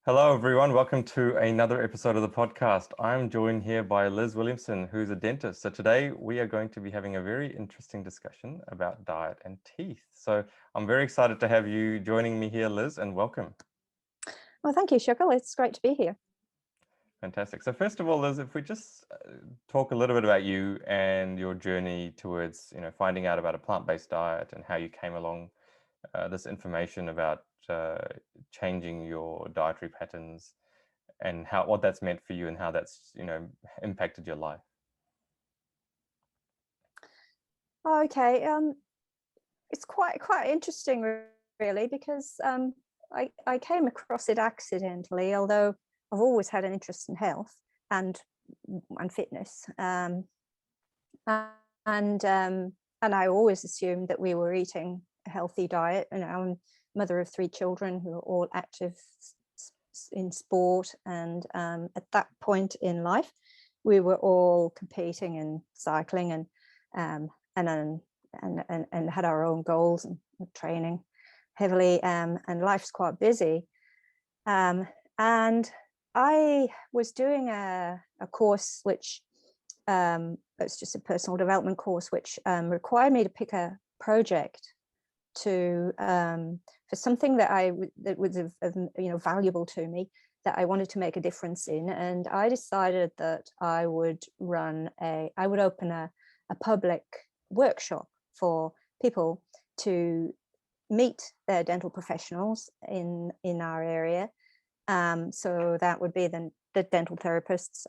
Hello, everyone. Welcome to another episode of the podcast. I'm joined here by Liz Williamson, who's a dentist. So today we are going to be having a very interesting discussion about diet and teeth. So I'm very excited to have you joining me here, Liz, and welcome. Well, thank you, Shukul. It's great to be here. Fantastic. So first of all, Liz, if we just talk a little bit about you and your journey towards, finding out about a plant-based diet and how you came along this information about changing your dietary patterns and what that's meant for you and how that's impacted your life. Okay, it's quite interesting, really, because I came across it accidentally, although I've always had an interest in health and fitness, and I always assumed that we were eating a healthy diet. And I'm a mother of 3 children who are all active in sport, and at that point in life we were all competing in cycling and had our own goals and training heavily, and life's quite busy, and I was doing a course which it's just a personal development course which required me to pick a project to for something that was valuable to me, that I wanted to make a difference in. And I decided that I would open a public workshop for people to meet their dental professionals in our area. So that would be the dental therapists,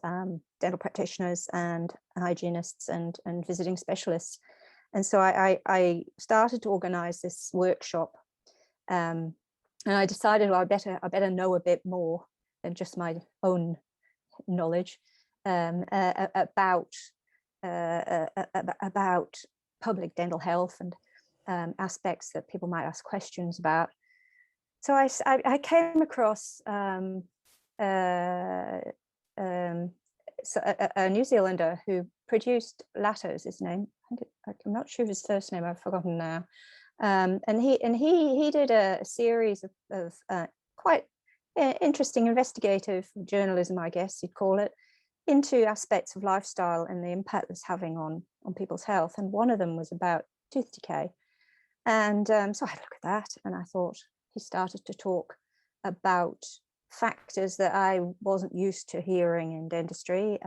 dental practitioners, and hygienists, and visiting specialists. And so I started to organize this workshop, and I decided, well, I better know a bit more than just my own knowledge about public dental health and aspects that people might ask questions about. So I came across a New Zealander who produced Latto's, his name. I'm not sure of his first name. I've forgotten now. And he did a series of quite interesting investigative journalism, I guess you'd call it, into aspects of lifestyle and the impact it's having on people's health. And one of them was about tooth decay. And so I had a look at that, and I thought he started to talk about factors that I wasn't used to hearing in dentistry.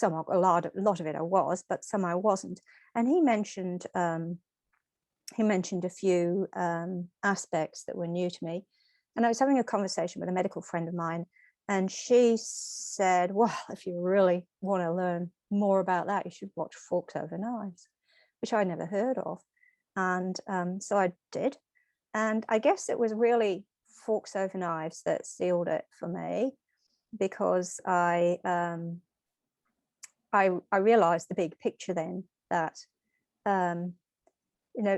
A lot of it I was, but some I wasn't. And he mentioned a few aspects that were new to me. And I was having a conversation with a medical friend of mine, and she said, well, if you really want to learn more about that, you should watch Forks Over Knives, which I'd never heard of. And so I did. And I guess it was really Forks Over Knives that sealed it for me, because I realized the big picture then, that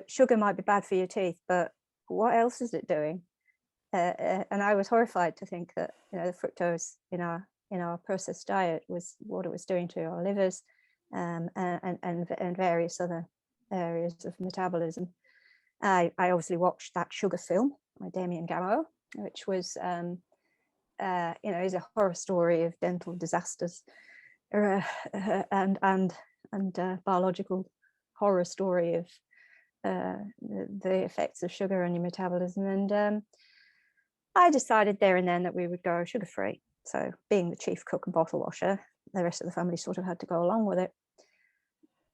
sugar might be bad for your teeth, but what else is it doing? And I was horrified to think that the fructose in our processed diet was what it was doing to our livers, and various other areas of metabolism. I obviously watched that sugar film by Damien Gameau, which was is a horror story of dental disasters, and biological horror story of the effects of sugar on your metabolism. And I decided there and then that we would go sugar-free. So being the chief cook and bottle washer, the rest of the family sort of had to go along with it.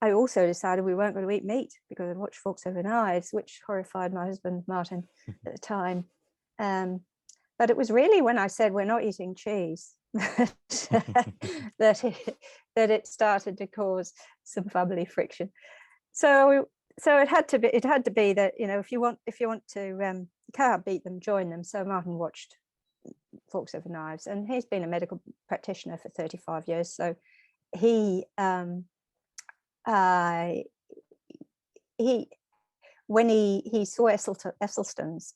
I also decided we weren't going to eat meat, because I'd watched Forks Over Knives, which horrified my husband, Martin, at the time. But it was really when I said we're not eating cheese that it started to cause some family friction. So it had to be that, if you want to, you can't beat them, join them. So Martin watched Forks Over Knives, and he's been a medical practitioner for 35 years. So when he saw Esselstyn's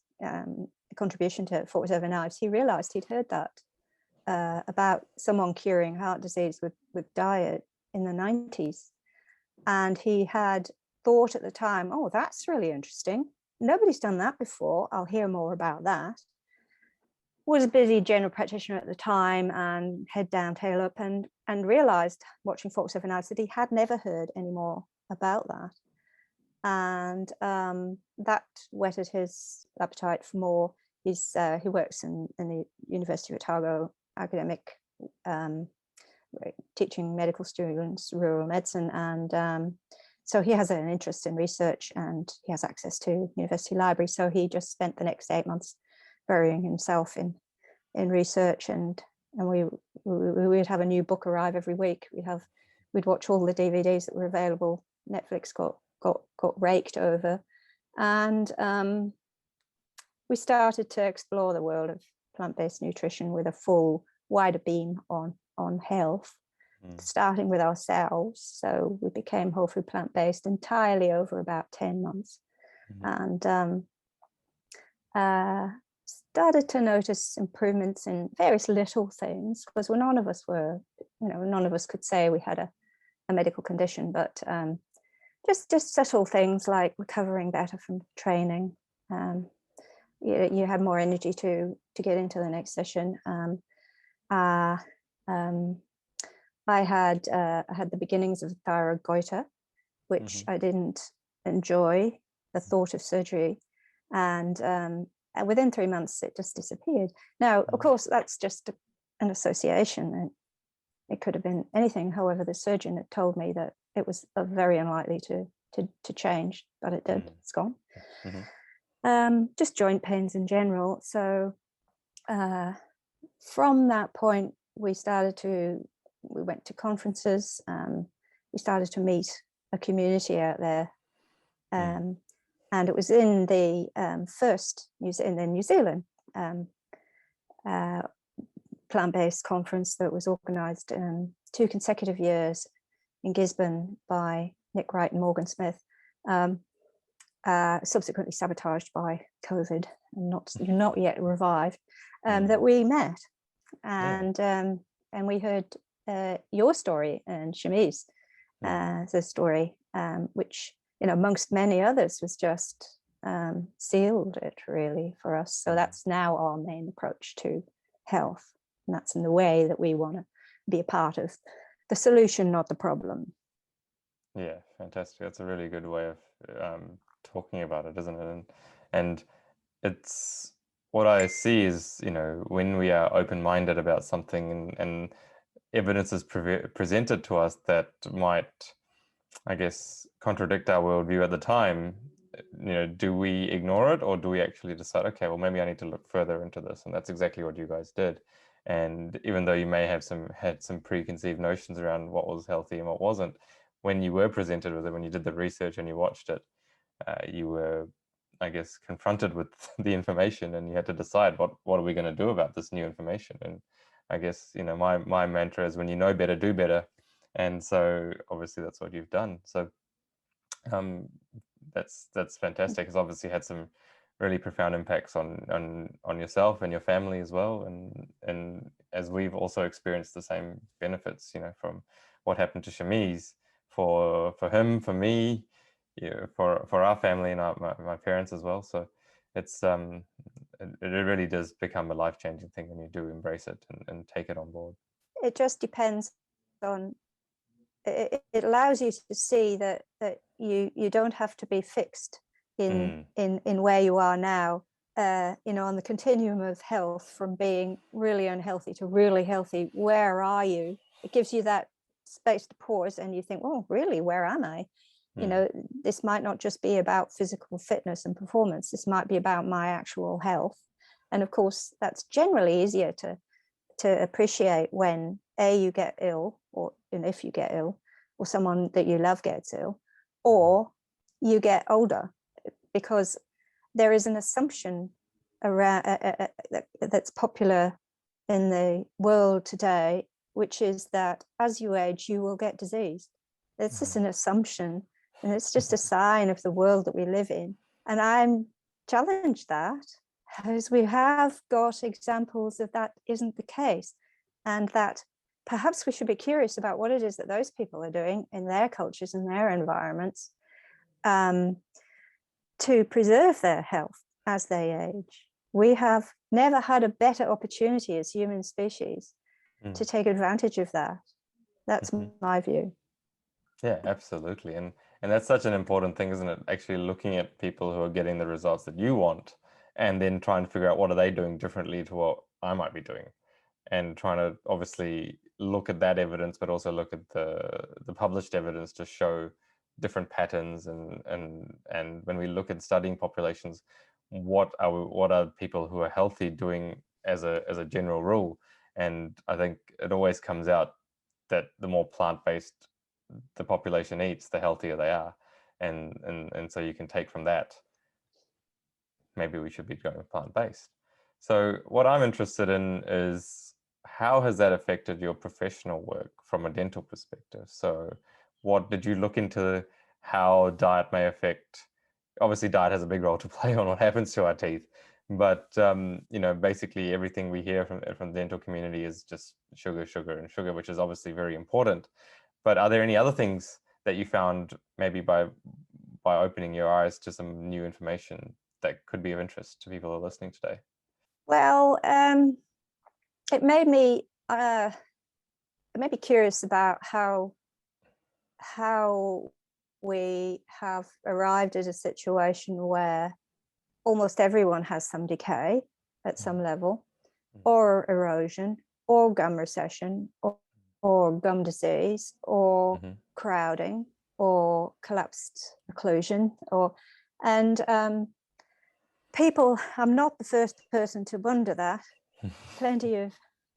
contribution to Forks Over Knives, he realized he'd heard that about someone curing heart disease with diet in the 90s. And he had thought at the time, oh, that's really interesting. Nobody's done that before. I'll hear more about that. was a busy general practitioner at the time, and head down, tail up, and realized watching Forks Over Knives that he had never heard any more about that. And that whetted his appetite for more. He works in the University of Otago academic, teaching medical students rural medicine, and so he has an interest in research, and he has access to university library. So he just spent the next 8 months burying himself in research, and we'd have a new book arrive every week. We'd watch all the DVDs that were available. Netflix got raked over, and we started to explore the world of plant-based nutrition with a full wider beam on health, starting with ourselves. So we became whole food plant-based entirely over about 10 months, and started to notice improvements in various little things, because none of us could say we had a medical condition, but just subtle things like recovering better from training. You had more energy to get into the next session. I had the beginnings of thyroid goiter, which I didn't enjoy the thought of surgery, and within 3 months it just disappeared. Now, of course, that's just an association, and it could have been anything. However, the surgeon had told me that it was very unlikely to change, but it did. It's gone. Just joint pains in general. So from that point, we went to conferences. We started to meet a community out there, and it was in the first New Zealand plant-based conference that was organised 2 consecutive years in Gisborne by Nick Wright and Morgan Smith, subsequently sabotaged by COVID and not yet revived, that we met, and we heard your story and Shami's the story, which, amongst many others, was just sealed it really for us. So that's now our main approach to health, and that's in the way that we want to be a part of the solution, not the problem. Yeah, fantastic. That's a really good way of talking about it, isn't it? And it's what I see is, when we are open-minded about something and evidence is presented to us that might, I guess, contradict our worldview at the time, do we ignore it, or do we actually decide, okay, well, maybe I need to look further into this? And that's exactly what you guys did. And even though you may have had some preconceived notions around what was healthy and what wasn't, when you were presented with it, when you did the research and you watched it, you were, I guess, confronted with the information, and you had to decide what are we going to do about this new information. And I guess, my mantra is, when you know better, do better. And so obviously that's what you've done. So that's fantastic. It's obviously had some really profound impacts on yourself and your family as well. And as we've also experienced the same benefits, from what happened to Shamiz, for him, for me, for our family and my parents as well. So it's it really does become a life-changing thing when you do embrace it and take it on board. It just depends on, it allows you to see that you don't have to be fixed in where you are now, on the continuum of health, from being really unhealthy to really healthy. Where are you? It gives you that space to pause, and you think, well, really, where am I? This might not just be about physical fitness and performance. This might be about my actual health. And of course, that's generally easier to appreciate when you get ill, and if you get ill, or someone that you love gets ill, or you get older, because there is an assumption around that's popular in the world today, which is that as you age, you will get disease. It's just an assumption, and it's just a sign of the world that we live in. And I'm challenged that, as we have got examples of that isn't the case, and that perhaps we should be curious about what it is that those people are doing in their cultures and their environments to preserve their health as they age. we have never had a better opportunity as human species to take advantage of that. That's my view. Yeah, absolutely. And that's such an important thing, isn't it? Actually looking at people who are getting the results that you want and then trying to figure out what are they doing differently to what I might be doing, and trying to obviously look at that evidence, but also look at the published evidence to show different patterns. And when we look at studying populations, what are people who are healthy doing as a general rule? And I think it always comes out that the more plant-based the population eats, the healthier they are. And so you can take from that, maybe we should be going plant-based. So what I'm interested in is, how has that affected your professional work from a dental perspective? So what did you look into, how diet may affect? Obviously diet has a big role to play on what happens to our teeth, but you know, basically everything we hear from the dental community is just sugar, sugar, and sugar, which is obviously very important. But are there any other things that you found, maybe by opening your eyes to some new information, that could be of interest to people who are listening today? Well, it made me curious about how we have arrived at a situation where almost everyone has some decay at some level, or erosion, or gum recession, or gum disease, or crowding, or collapsed occlusion, and people, I'm not the first person to wonder that. Plenty of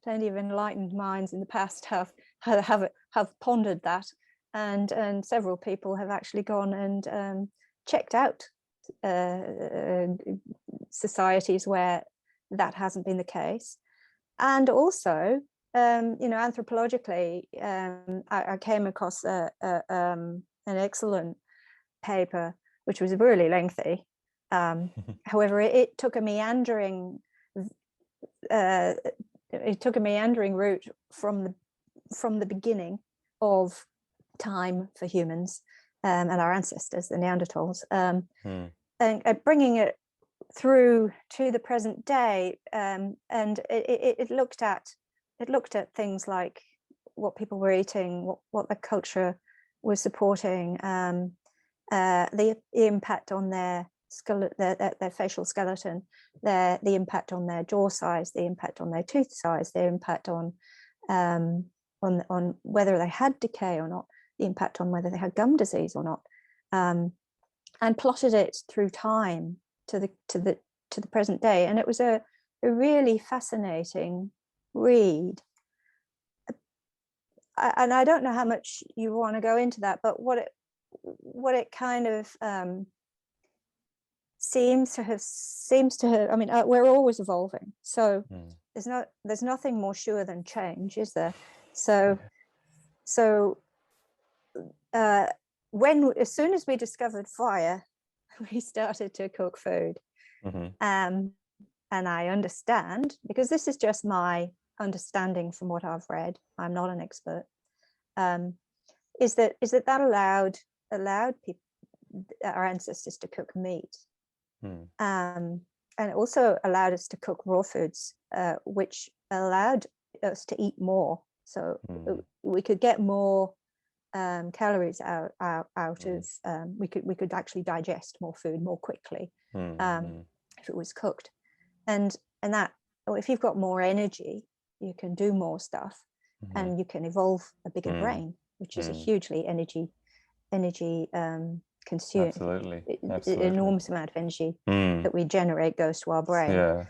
enlightened minds in the past have pondered that, and several people have actually gone and checked out societies where that hasn't been the case. And also, you know, anthropologically, I came across an excellent paper, which was really lengthy. However, it took a meandering route from the beginning of time for humans and our ancestors, the Neanderthals, and bringing it through to the present day. And it looked at things like what people were eating, what the culture was supporting, the impact on their facial skeleton, the impact on their jaw size, the impact on their tooth size, the impact on whether they had decay or not, the impact on whether they had gum disease or not, and plotted it through time to the present day. And it was a really fascinating read. And I don't know how much you want to go into that, but what it kind of seems to have, I mean, we're always evolving, so there's nothing more sure than change, is there? So as soon as we discovered fire, we started to cook food. And I understand, because this is just my understanding from what I've read, I'm not an expert, is that allowed people, our ancestors, to cook meat. And it also allowed us to cook raw foods, which allowed us to eat more. So we could get more calories out of, we could actually digest more food more quickly if it was cooked. And that, if you've got more energy, you can do more stuff, and you can evolve a bigger brain, which is a hugely energy consume. Absolutely. Enormous amount of energy that we generate goes to our brain,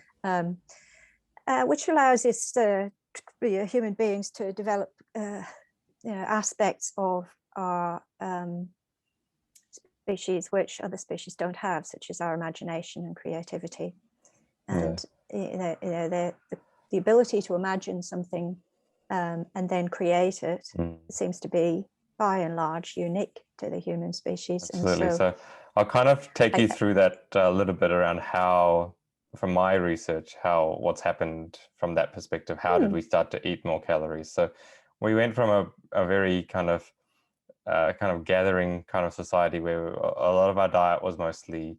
which allows us human beings to develop aspects of our species which other species don't have, such as our imagination and creativity, and the ability to imagine something and then create it seems to be, by and large, unique to the human species. Absolutely. And so I'll kind of take you through that a little bit around how, from my research, what's happened from that perspective. How did we start to eat more calories? So we went from a very kind of gathering kind of society where a lot of our diet was mostly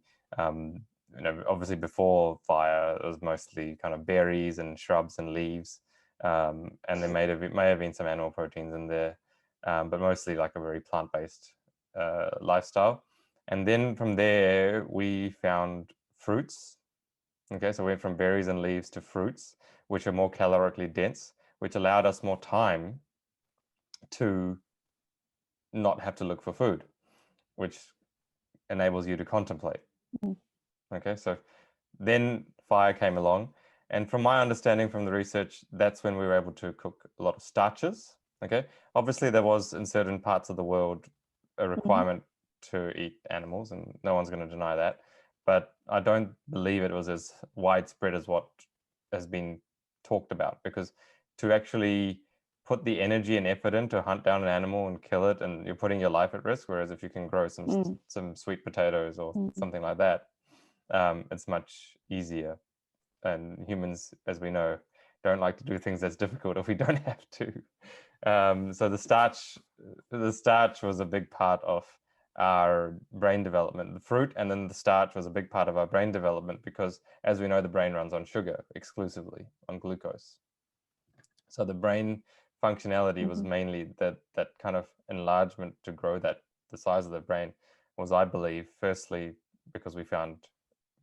you know, obviously before fire, it was mostly kind of berries and shrubs and leaves, and there may have been some animal proteins in there, but mostly like a very plant-based lifestyle. And then from there, we found fruits. Okay, so we went from berries and leaves to fruits, which are more calorically dense, which allowed us more time to not have to look for food, which enables you to contemplate. Okay, so then fire came along, and from my understanding from the research, that's when we were able to cook a lot of starches. Okay, obviously there was in certain parts of the world a requirement to eat animals, and no one's going to deny that, but I don't believe it was as widespread as what has been talked about, because to actually put the energy and effort in to hunt down an animal and kill it, and you're putting your life at risk, whereas if you can grow some sweet potatoes or something like that, it's much easier. And humans, as we know, don't like to do things that's difficult if we don't have to. So the starch was a big part of our brain development. The fruit and then the starch was a big part of our brain development, because as we know, the brain runs on sugar exclusively, on glucose. So the brain functionality was mainly that kind of enlargement to grow the size of the brain was, I believe, firstly because we found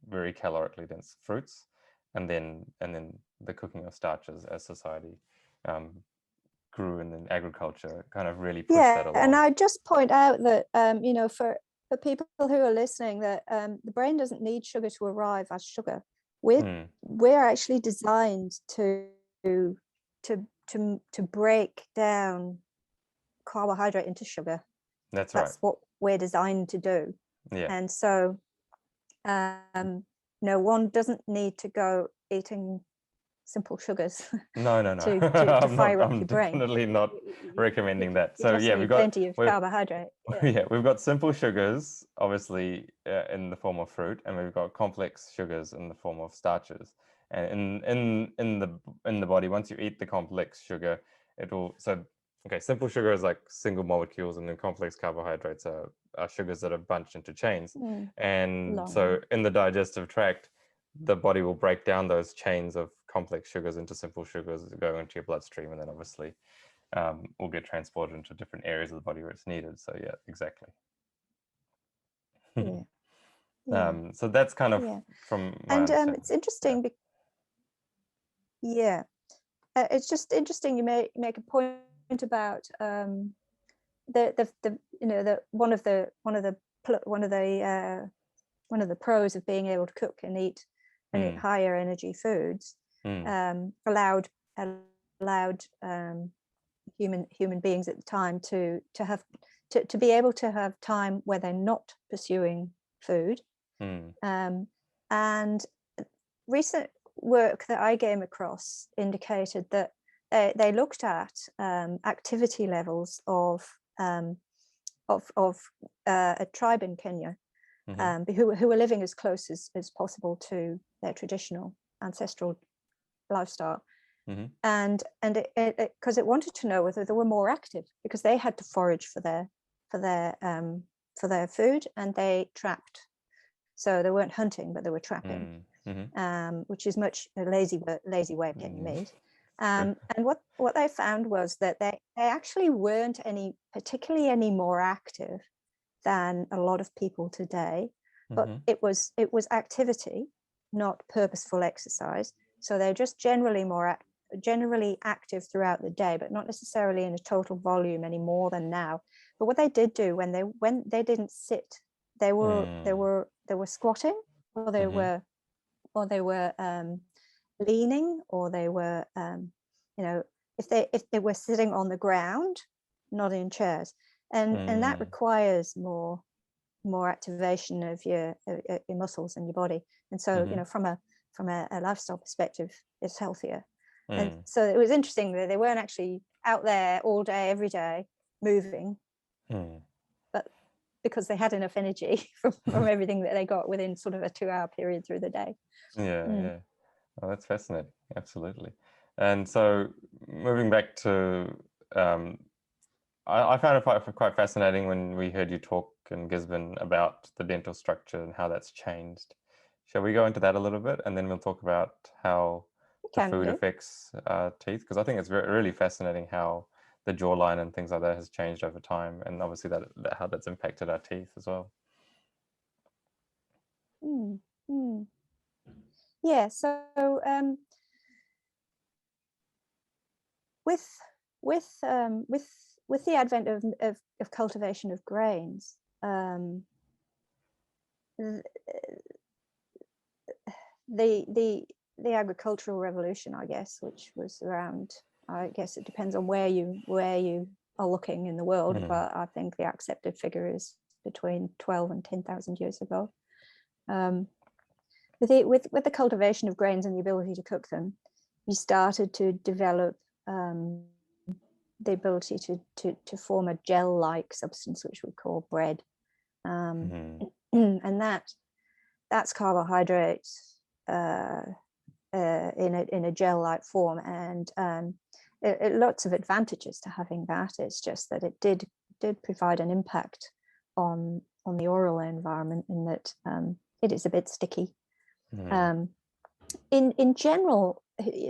very calorically dense fruits, and then the cooking of starches as society grew, and then agriculture kind of really pushed that along. And I just point out that you know, for people who are listening, that the brain doesn't need sugar to arrive as sugar. We're actually designed to break down carbohydrate into sugar. That's what we're designed to do. Yeah. And so no, one doesn't need to go eating simple sugars. No. to fire up your brain. I'm definitely not recommending that. So yeah, we've got plenty of carbohydrate. Yeah, we've got simple sugars, obviously, in the form of fruit, and we've got complex sugars in the form of starches. And in the body, once you eat the complex sugar, simple sugar is like single molecules, and then complex carbohydrates are sugars that are bunched into chains. And so in the digestive tract, the body will break down those chains of complex sugars into simple sugars that go into your bloodstream, and then obviously will get transported into different areas of the body where it's needed. So yeah, exactly. So that's kind of from my understanding. It's interesting. It's just interesting. You make a point about one of the pros of being able to cook and eat higher energy foods allowed human beings at the time to be able to have time where they're not pursuing food. And recent work that I came across indicated that they looked at activity levels of a tribe in Kenya who were living as close as possible to their traditional ancestral lifestyle. And because it wanted to know whether they were more active, because they had to forage for their food, and they trapped. So they weren't hunting, but they were trapping, which is much a lazy way of getting meat. And what they found was that they actually weren't particularly any more active than a lot of people today, but it was activity, not purposeful exercise. So they're just generally active throughout the day, but not necessarily in a total volume any more than now. But what they did do when they didn't sit, they were squatting, or they were leaning, or they were if they were sitting on the ground, not in chairs, and that requires more activation of your muscles and your body. And so from a lifestyle perspective, it's healthier. And so it was interesting that they weren't actually out there all day every day moving, but because they had enough energy from everything that they got within sort of a 2-hour period through the day. Yeah. Oh, that's fascinating. Absolutely. And so moving back to I found it quite fascinating when we heard you talk in Gisborne about the dental structure and how that's changed Shall we go into that a little bit, and then we'll talk about how the Can food do. affects teeth? Because I think it's really fascinating how the jawline and things like that has changed over time, and obviously how that's impacted our teeth as well. Yeah. So with with the advent of cultivation of grains, the agricultural revolution, I guess, which was around, I guess it depends on where you are looking in the world, but I think the accepted figure is between 12 and 10,000 years ago. With the cultivation of grains and the ability to cook them, you started to develop the ability to form a gel-like substance, which we call bread, and that's carbohydrates in a gel-like form, and lots of advantages to having that. It's just that it did provide an impact on the oral environment in that it is a bit sticky. In general,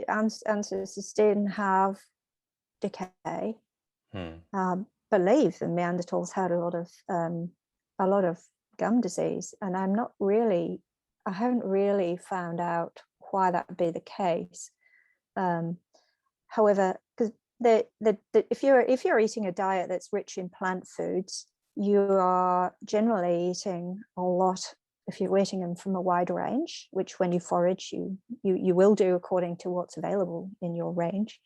ancestors didn't have decay. Believe the Neanderthals had a lot of gum disease, and I haven't really found out why that would be the case. However, because if you're eating a diet that's rich in plant foods, you are generally eating a lot. If you're eating them from a wide range, which when you forage, you will do according to what's available in your range,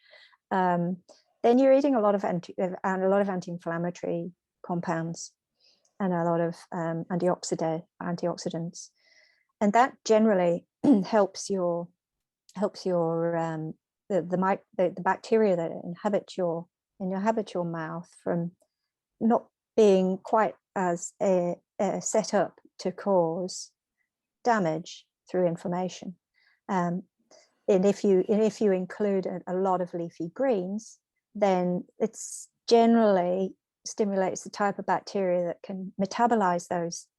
then you're eating a lot of anti-inflammatory compounds and a lot of antioxidants, and that generally helps the bacteria that inhabit your mouth from not being quite as set up to cause damage through inflammation. And if you include a lot of leafy greens, then it's generally stimulates the type of bacteria that can metabolize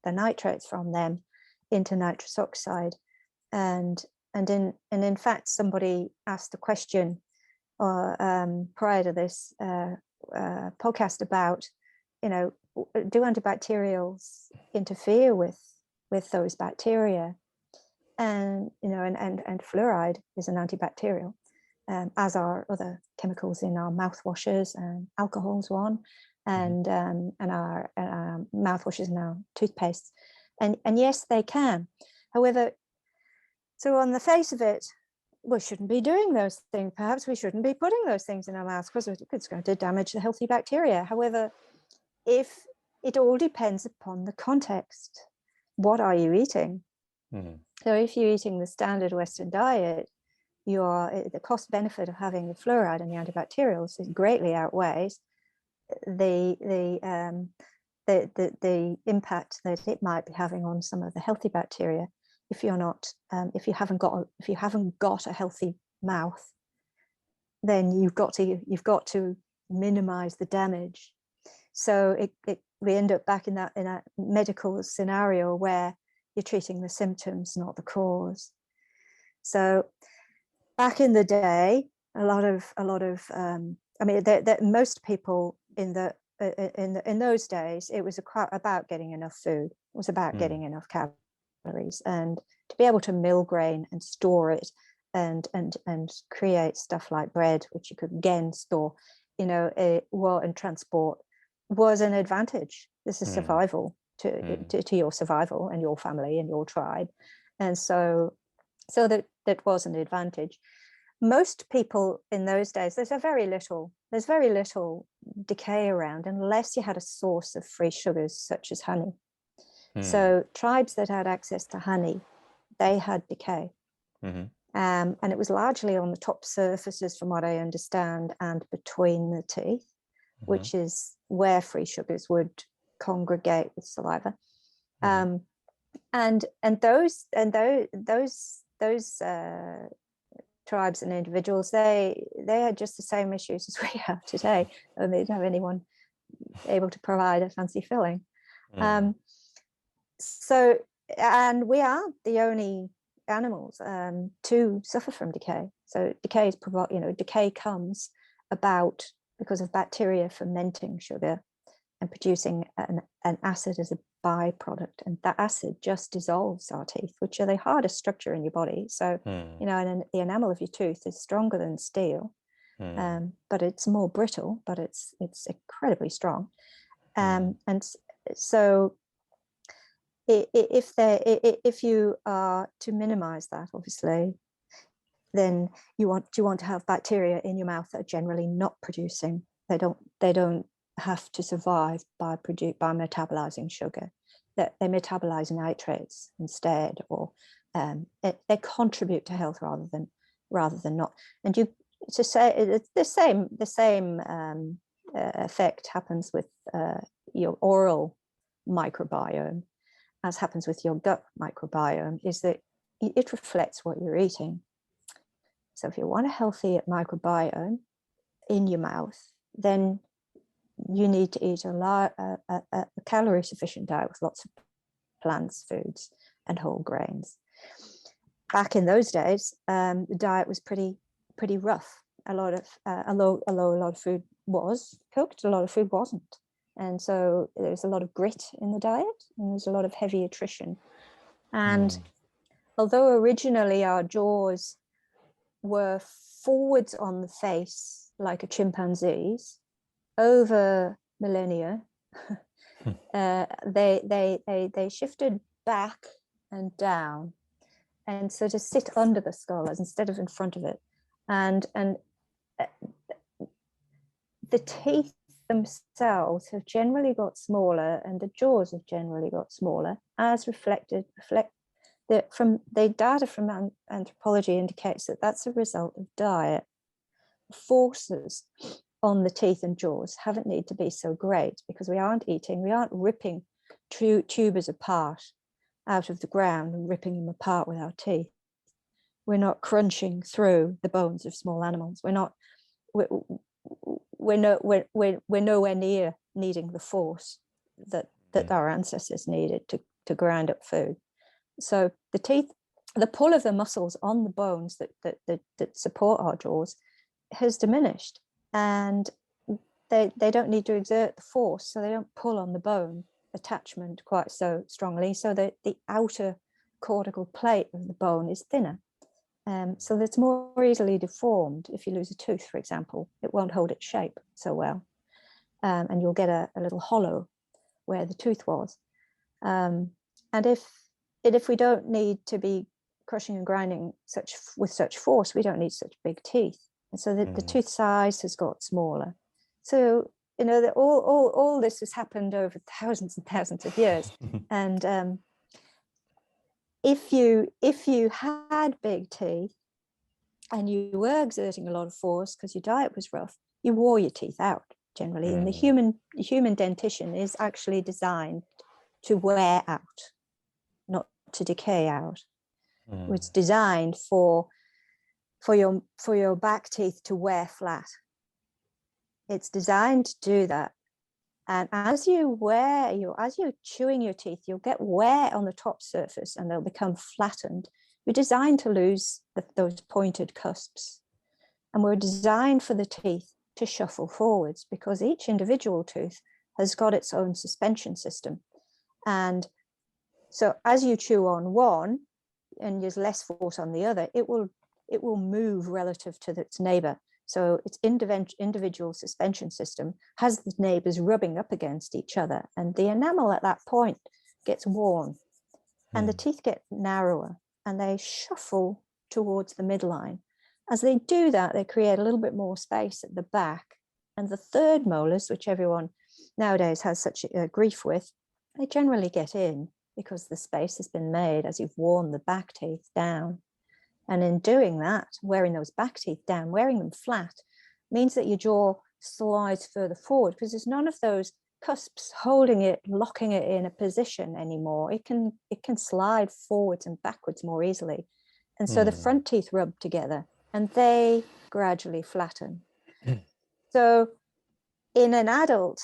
the nitrates from them into nitrous oxide. And in fact, somebody asked the question prior to this podcast about, do antibacterials interfere with those bacteria? And and fluoride is an antibacterial, as are other chemicals in our mouthwashes, and alcohol's one, and our mouthwashes and our toothpastes, and yes, they can. However, so on the face of it, we shouldn't be doing those things. Perhaps we shouldn't be putting those things in our mouths because it's going to damage the healthy bacteria. However, if it all depends upon the context. What are you eating? So if you're eating the standard Western diet, the cost benefit of having the fluoride and the antibacterials greatly outweighs the impact that it might be having on some of the healthy bacteria. If you haven't got a healthy mouth, then you've got to minimize the damage. So we end up back in a medical scenario where you're treating the symptoms, not the cause. So back in the day, most people in those days, it was about getting enough food. It was about getting enough calories, and to be able to mill grain and store it and create stuff like bread, which you could again store, and transport, was an advantage. This is survival to your survival and your family and your tribe, and so that was an advantage. Most people in those days, there's very little decay around unless you had a source of free sugars such as honey. So tribes that had access to honey, they had decay, and it was largely on the top surfaces, from what I understand, and between the teeth, which is where free sugars would congregate with saliva. And those tribes and individuals, they had just the same issues as we have today, and they didn't have anyone able to provide a fancy filling. So and we are the only animals to suffer from decay. So decay is decay comes about because of bacteria fermenting sugar and producing an acid as a byproduct, and that acid just dissolves our teeth, which are the hardest structure in your body. So and the enamel of your tooth is stronger than steel, but it's more brittle, but it's incredibly strong. And so if you are to minimize that, obviously, then you want to have bacteria in your mouth that are generally not producing. They don't have to survive by metabolizing sugar. That they metabolize nitrates instead, or they contribute to health rather than not. And you to say it's the same effect happens with your oral microbiome as happens with your gut microbiome, is that it reflects what you're eating. So if you want a healthy microbiome in your mouth, then you need to eat a calorie sufficient diet with lots of plants, foods, and whole grains. Back in those days, the diet was pretty rough. Although a lot of food was cooked, a lot of food wasn't. And so there's a lot of grit in the diet, and there's a lot of heavy attrition. And although originally our jaws were forwards on the face like a chimpanzee's, over millennia, they shifted back and down, and so to sit under the skull as instead of in front of it, and the teeth themselves have generally got smaller, and the jaws have generally got smaller, as reflect that from the data from anthropology indicates that that's a result of diet. Forces on the teeth and jaws haven't need to be so great because we aren't ripping tubers apart out of the ground and ripping them apart with our teeth. We're not crunching through the bones of small animals. We're nowhere near needing the force that our ancestors needed to grind up food. So the teeth, the pull of the muscles on the bones that support our jaws has diminished, and they don't need to exert the force, so they don't pull on the bone attachment quite so strongly, so that the outer cortical plate of the bone is thinner. So that's more easily deformed. If you lose a tooth, for example, it won't hold its shape so well, and you'll get a little hollow where the tooth was. And if we don't need to be crushing and grinding with such force, we don't need such big teeth. And so the tooth size has got smaller. So that all this has happened over thousands and thousands of years. And if you had big teeth and you were exerting a lot of force because your diet was rough, you wore your teeth out generally. And the human dentition is actually designed to wear out, not to decay out. It's designed for your back teeth to wear flat. It's designed to do that. And as you're chewing your teeth, you'll get wear on the top surface and they'll become flattened. We're designed to lose those pointed cusps. And we're designed for the teeth to shuffle forwards because each individual tooth has got its own suspension system. And so as you chew on one and there's less force on the other, it will move relative to its neighbor. So its individual suspension system has the neighbors rubbing up against each other, and the enamel at that point gets worn, and the teeth get narrower, and they shuffle towards the midline. As they do that, they create a little bit more space at the back, and the third molars, which everyone nowadays has such grief with, they generally get in because the space has been made as you've worn the back teeth down. And in doing that, wearing those back teeth down, wearing them flat, means that your jaw slides further forward because there's none of those cusps holding it, locking it in a position anymore. It can slide forwards and backwards more easily. And so the front teeth rub together and they gradually flatten. So in an adult,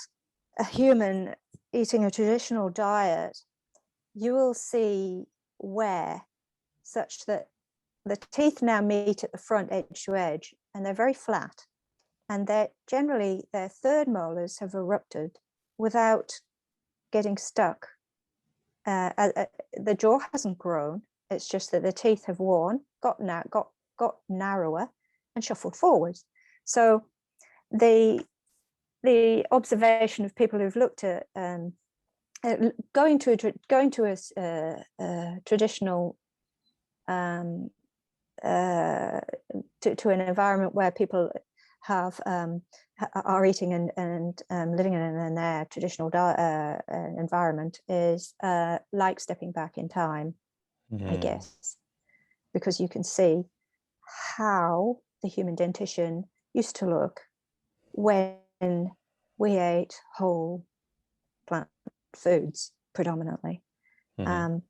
a human eating a traditional diet, you will see wear such that the teeth now meet at the front edge to edge, and they're very flat. And they're generally, their third molars have erupted without getting stuck. The jaw hasn't grown. It's just that the teeth have worn, got narrower, and shuffled forwards. So the observation of people who've looked at going to a traditional to an environment where people have are eating and living in their traditional environment is like stepping back in time, I guess, because you can see how the human dentition used to look when we ate whole plant foods predominantly. And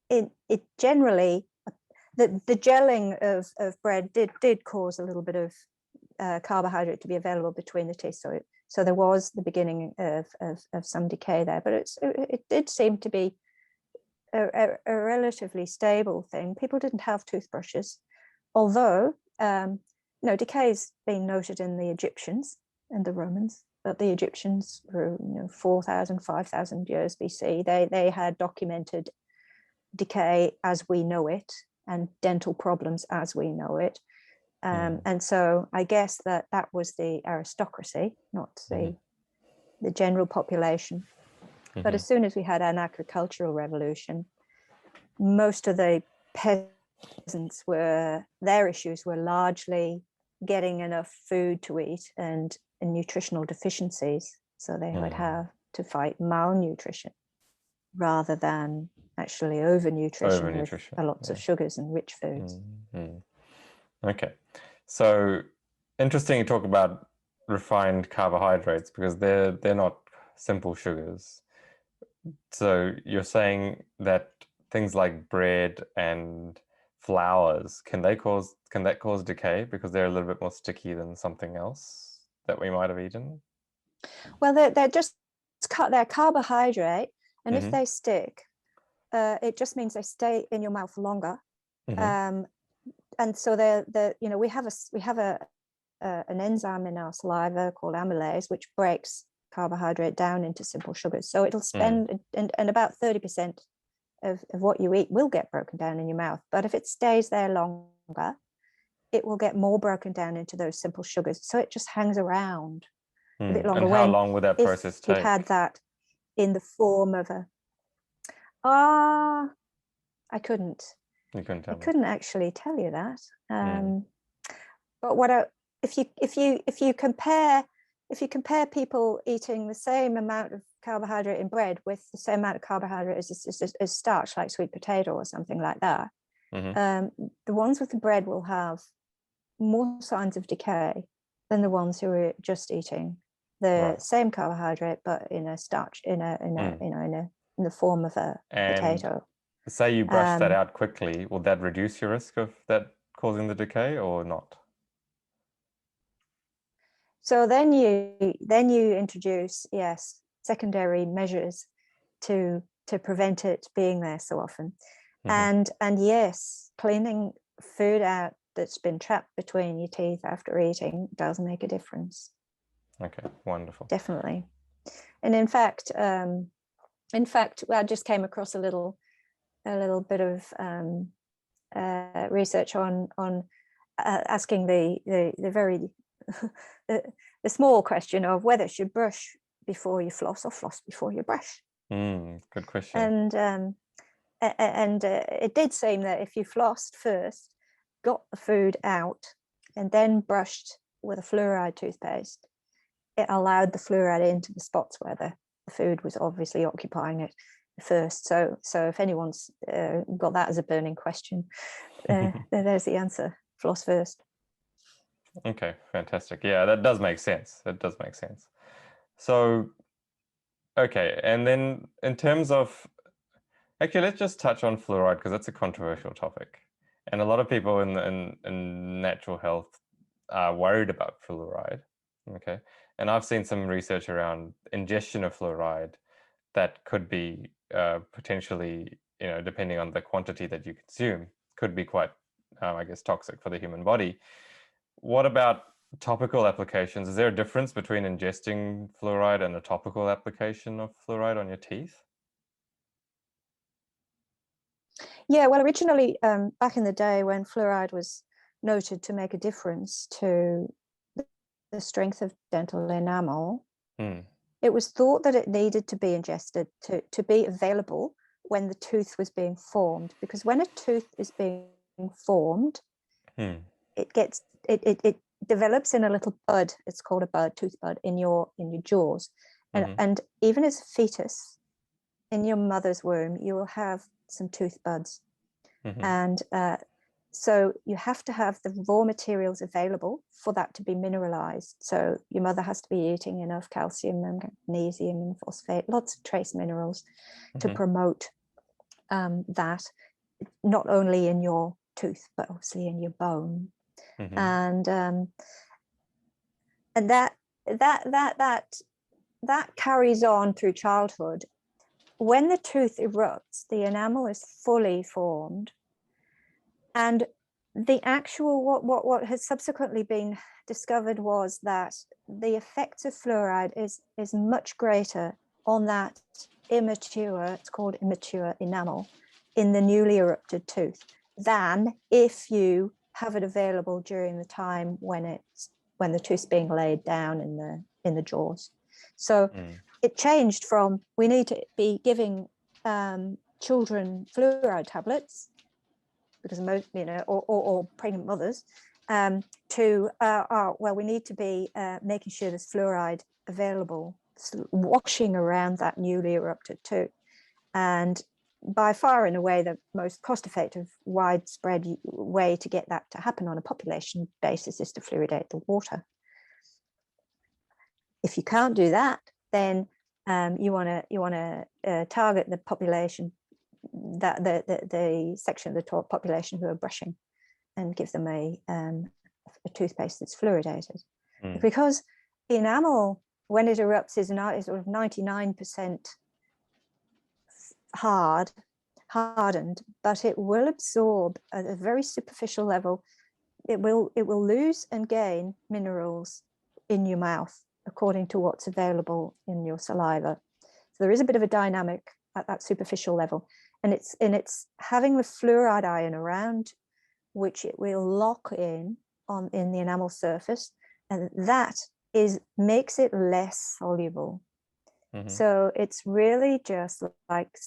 it generally, the gelling of bread did cause a little bit of carbohydrate to be available between the teeth. So there was the beginning of some decay there, but it did seem to be a relatively stable thing. People didn't have toothbrushes, although decay's been noted in the Egyptians and the Romans. But the Egyptians were 4,000, 5,000 years BC. They had documented decay as we know it and dental problems as we know it. And so I guess that was the aristocracy, not the general population. But as soon as we had an agricultural revolution, most of the peasants their issues were largely getting enough food to eat and nutritional deficiencies. So they would have to fight malnutrition rather than actually overnutrition. With lots of sugars and rich foods. Okay, so interesting you talk about refined carbohydrates because they're not simple sugars. So you're saying that things like bread and flours, can that cause decay because they're a little bit more sticky than something else that we might have eaten? Well, they're carbohydrate, and if they stick, it just means they stay in your mouth longer. And so we have an enzyme in our saliva called amylase, which breaks carbohydrate down into simple sugars. So it'll spend and about 30% of what you eat will get broken down in your mouth. But if it stays there longer, it will get more broken down into those simple sugars. So it just hangs around a bit longer. And how long would that process take? If you had that in the form of I couldn't. You couldn't tell me. I couldn't actually tell you that. But if you compare people eating the same amount of carbohydrate in bread with the same amount of carbohydrate as starch, like sweet potato or something like that, the ones with the bread will have more signs of decay than the ones who are just eating the same carbohydrate but in a starch in the form of a potato. Say you brush that out quickly, will that reduce your risk of that causing the decay or not? So then you introduce, secondary measures to prevent it being there so often. And yes, cleaning food out that's been trapped between your teeth after eating does make a difference. Okay, wonderful. Definitely. And in fact, I just came across a little bit of research on asking the very the small question of whether you should brush before you floss or floss before you brush. Good question. And it did seem that if you flossed first, got the food out, and then brushed with a fluoride toothpaste, it allowed the fluoride into the spots where the food was obviously occupying it first. So if anyone's got that as a burning question, there's the answer: floss first. Okay, fantastic. Yeah, that does make sense. So, okay, and then in terms of, actually, let's just touch on fluoride because that's a controversial topic, and a lot of people in natural health are worried about fluoride. Okay, and I've seen some research around ingestion of fluoride that could be potentially, depending on the quantity that you consume, could be quite, I guess, toxic for the human body. What about topical applications? Is there a difference between ingesting fluoride and a topical application of fluoride on your teeth? Yeah, well, originally, back in the day when fluoride was noted to make a difference to the strength of dental enamel, it was thought that it needed to be ingested to be available when the tooth was being formed, because when a tooth is being formed, it develops in a little bud. It's called a bud, tooth bud, in your jaws, and even as a fetus in your mother's womb, you will have some tooth buds, and so you have to have the raw materials available for that to be mineralized. So your mother has to be eating enough calcium and magnesium and phosphate, lots of trace minerals to promote that, not only in your tooth, but obviously in your bone. And that carries on through childhood. When the tooth erupts, the enamel is fully formed, and the actual what has subsequently been discovered was that the effects of fluoride is much greater on that immature, it's called immature enamel, in the newly erupted tooth than if you have it available during the time when the tooth's being laid down in the jaws. So it changed from we need to be giving children fluoride tablets because most, or pregnant mothers, to well, we need to be making sure there's fluoride available, washing around that newly erupted tooth. And by far, in a way, the most cost-effective, widespread way to get that to happen on a population basis is to fluoridate the water. If you can't do that, then you want to target the population, that the section of the population who are brushing, and give them a toothpaste that's fluoridated. Because enamel, when it erupts, is sort of 99% hardened, but it will absorb at a very superficial level. It will lose and gain minerals in your mouth according to what's available in your saliva. So there is a bit of a dynamic at that superficial level, and it's having the fluoride ion around, which it will lock in the enamel surface, and that makes it less soluble. So it's really just like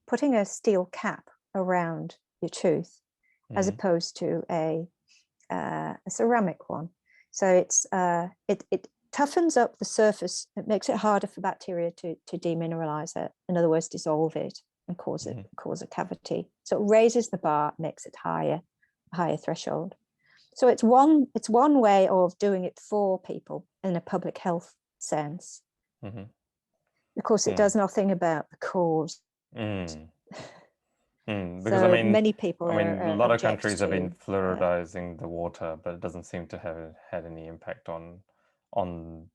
putting a steel cap around your tooth, as opposed to a ceramic one. So it toughens up the surface. It makes it harder for bacteria to demineralize it. In other words, dissolve it and cause a cavity. So it raises the bar, makes it higher threshold. So it's one way of doing it for people in a public health sense. Of course, it does nothing about the cause. Because So many people a lot of countries have been fluoridizing the water, but it doesn't seem to have had any impact on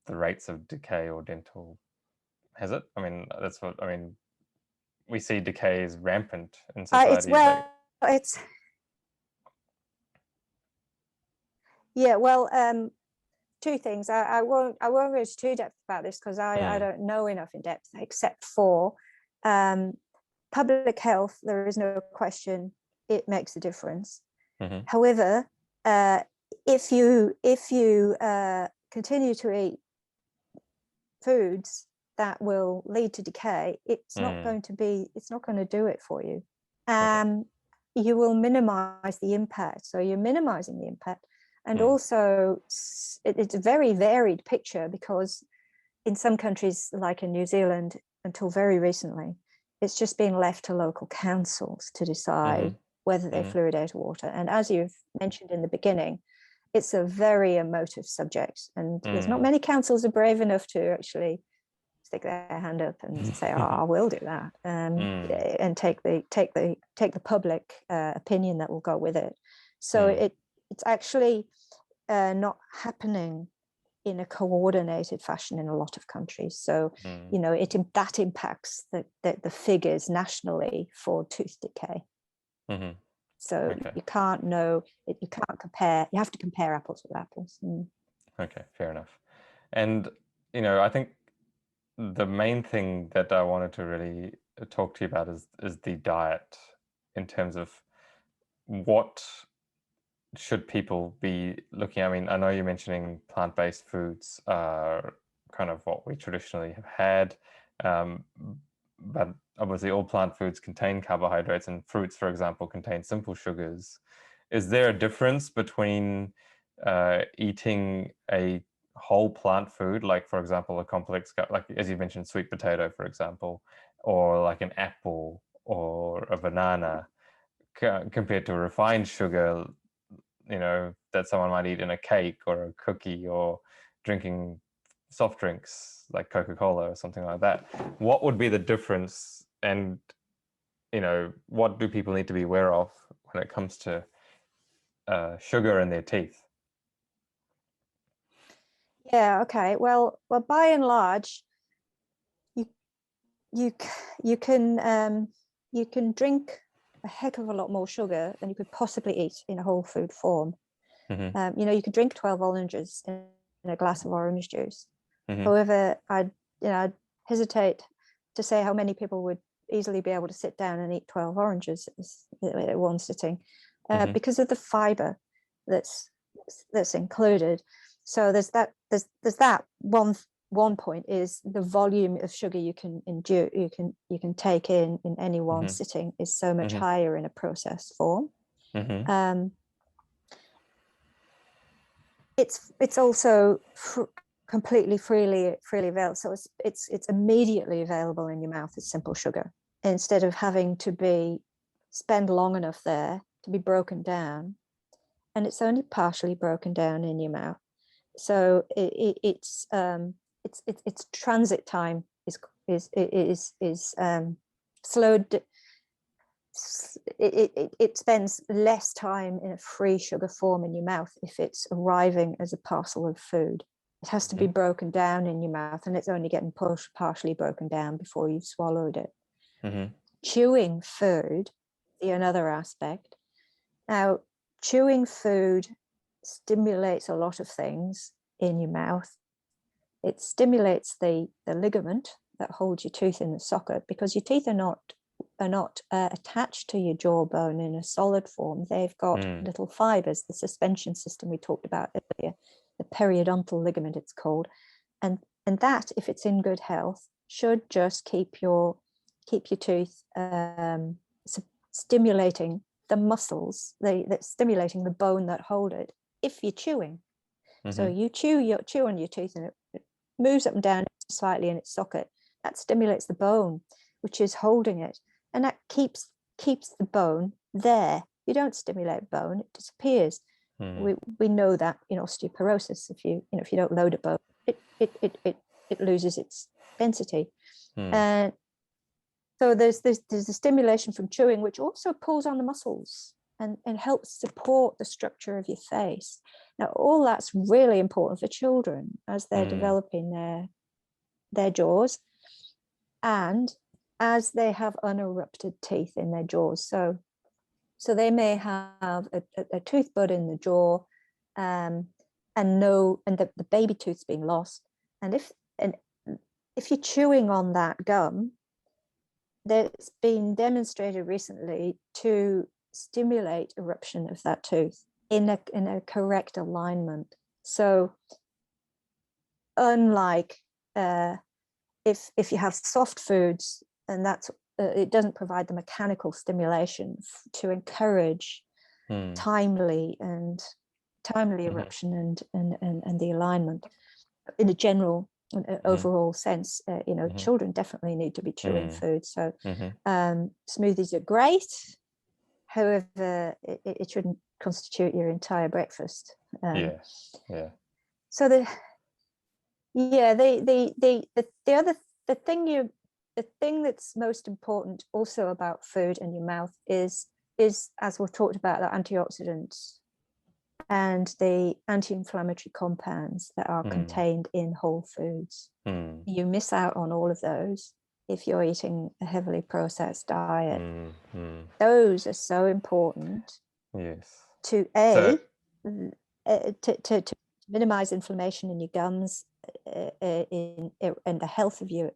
the rates of decay or dental. Has it? We see decay is rampant in society. Two things. I won't go into too depth about this because I don't know enough in depth, except for public health. There is no question it makes a difference. However, if you continue to eat foods that will lead to decay, it's not going to do it for you. You will minimize the impact. So you're minimizing the impact. And also, it's a very varied picture, because in some countries, like in New Zealand, until very recently, it's just been left to local councils to decide whether they fluoridate water. And as you've mentioned in the beginning, it's a very emotive subject. And there's not many councils are brave enough to actually stick their hand up and say, "Oh, I will do that," and take the public opinion that will go with it. So it's actually not happening in a coordinated fashion in a lot of countries. So, you know, that impacts the figures nationally for tooth decay. So you can't you can't compare, you have to compare apples with apples. Okay, fair enough. And, you know, I think the main thing that I wanted to really talk to you about is the diet, in terms of what should people be looking at. I mean, I know you're mentioning plant-based foods are kind of what we traditionally have had, but obviously all plant foods contain carbohydrates, and fruits, for example, contain simple sugars. Is there a difference between eating a whole plant food, like, for example, a complex, like as you mentioned, sweet potato, for example, or like an apple or a banana, compared to a refined sugar, you know, that someone might eat in a cake or a cookie, or drinking soft drinks like Coca-Cola or something like that? What would be the difference, and, you know, what do people need to be aware of when it comes to sugar in their teeth? Yeah, okay. Well, by and large, you can drink a heck of a lot more sugar than you could possibly eat in a whole food form. You know, you could drink 12 oranges in a glass of orange juice. However, I'd hesitate to say how many people would easily be able to sit down and eat 12 oranges at one sitting, because of the fiber that's included. So there's that one point is the volume of sugar you can endure, you can take in any one sitting is so much higher in a processed form. It's also completely freely available, so it's immediately available in your mouth as simple sugar, instead of having to spend long enough there to be broken down, and it's only partially broken down in your mouth. So its transit time is slowed. It spends less time in a free sugar form in your mouth if it's arriving as a parcel of food. It has to be broken down in your mouth, and it's only getting partially broken down before you've swallowed it. Chewing food, another aspect. Now, chewing food stimulates a lot of things in your mouth. It stimulates the ligament that holds your tooth in the socket, because your teeth are not attached to your jawbone in a solid form. They've got little fibers, the suspension system we talked about earlier, the periodontal ligament it's called, and that, if it's in good health, should just keep your tooth stimulating the muscles, that's stimulating the bone that hold it if you're chewing. So you chew on your tooth, and it moves up and down slightly in its socket. That stimulates the bone which is holding it, and that keeps the bone there. You don't stimulate bone, it disappears. We know that in osteoporosis, if you don't load a bone, it loses its density. And so there's a stimulation from chewing, which also pulls on the muscles and helps support the structure of your face. Now, all that's really important for children as they're developing their jaws, and as they have unerupted teeth in their jaws. So they may have a tooth bud in the jaw, and the baby tooth's being lost. And if you're chewing on that gum, there's been demonstrated recently to stimulate eruption of that tooth in a correct alignment. So unlike if you have soft foods, and that's it doesn't provide the mechanical stimulation to encourage timely eruption and the alignment in a general overall sense. Children definitely need to be chewing food. So smoothies are great. However, it shouldn't constitute your entire breakfast. So the thing that's most important also about food and your mouth is as we've talked about, the antioxidants and the anti-inflammatory compounds that are contained in whole foods. You miss out on all of those if you're eating a heavily processed diet. Those are so important. Yes. To to minimize inflammation in your gums, in the health of your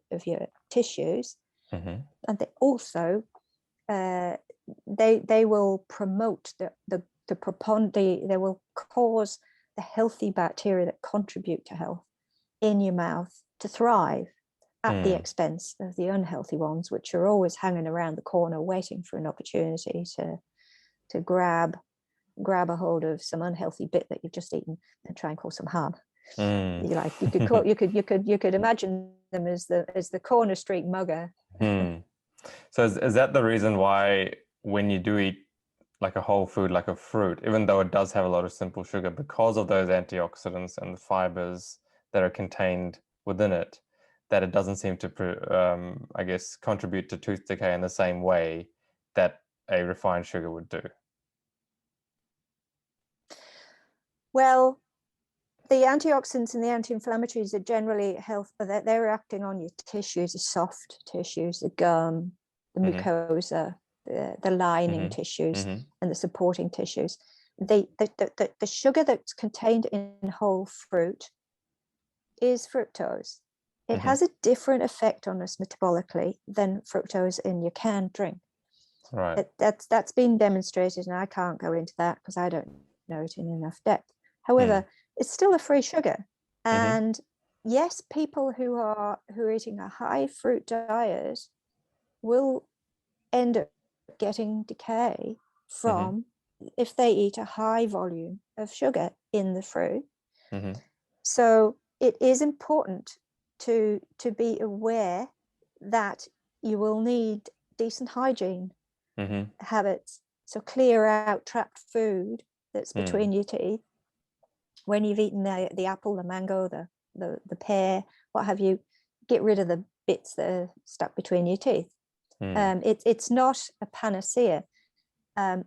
tissues, and they also they will promote they will cause the healthy bacteria that contribute to health in your mouth to thrive at the expense of the unhealthy ones, which are always hanging around the corner waiting for an opportunity to grab a hold of some unhealthy bit that you've just eaten and try and cause some harm. You could imagine them as the corner street mugger. So is that the reason why when you do eat like a whole food, like a fruit, even though it does have a lot of simple sugar, because of those antioxidants and the fibers that are contained within it, that it doesn't seem to, I guess, contribute to tooth decay in the same way that a refined sugar would do? Well, the antioxidants and the anti-inflammatories are generally they're acting on your tissues, the soft tissues, the gum, the mucosa, the lining tissues, and the supporting tissues. The sugar that's contained in whole fruit is fructose. It has a different effect on us metabolically than fructose in your canned drink. Right. That's been demonstrated, and I can't go into that because I don't know it in enough depth. However, it's still a free sugar, and yes, people who are eating a high fruit diet will end up getting decay from if they eat a high volume of sugar in the fruit. So it is important to be aware that you will need decent hygiene habits. So clear out trapped food that's between your teeth. When you've eaten the apple, the mango, the pear, what have you, get rid of the bits that are stuck between your teeth. It's not a panacea. By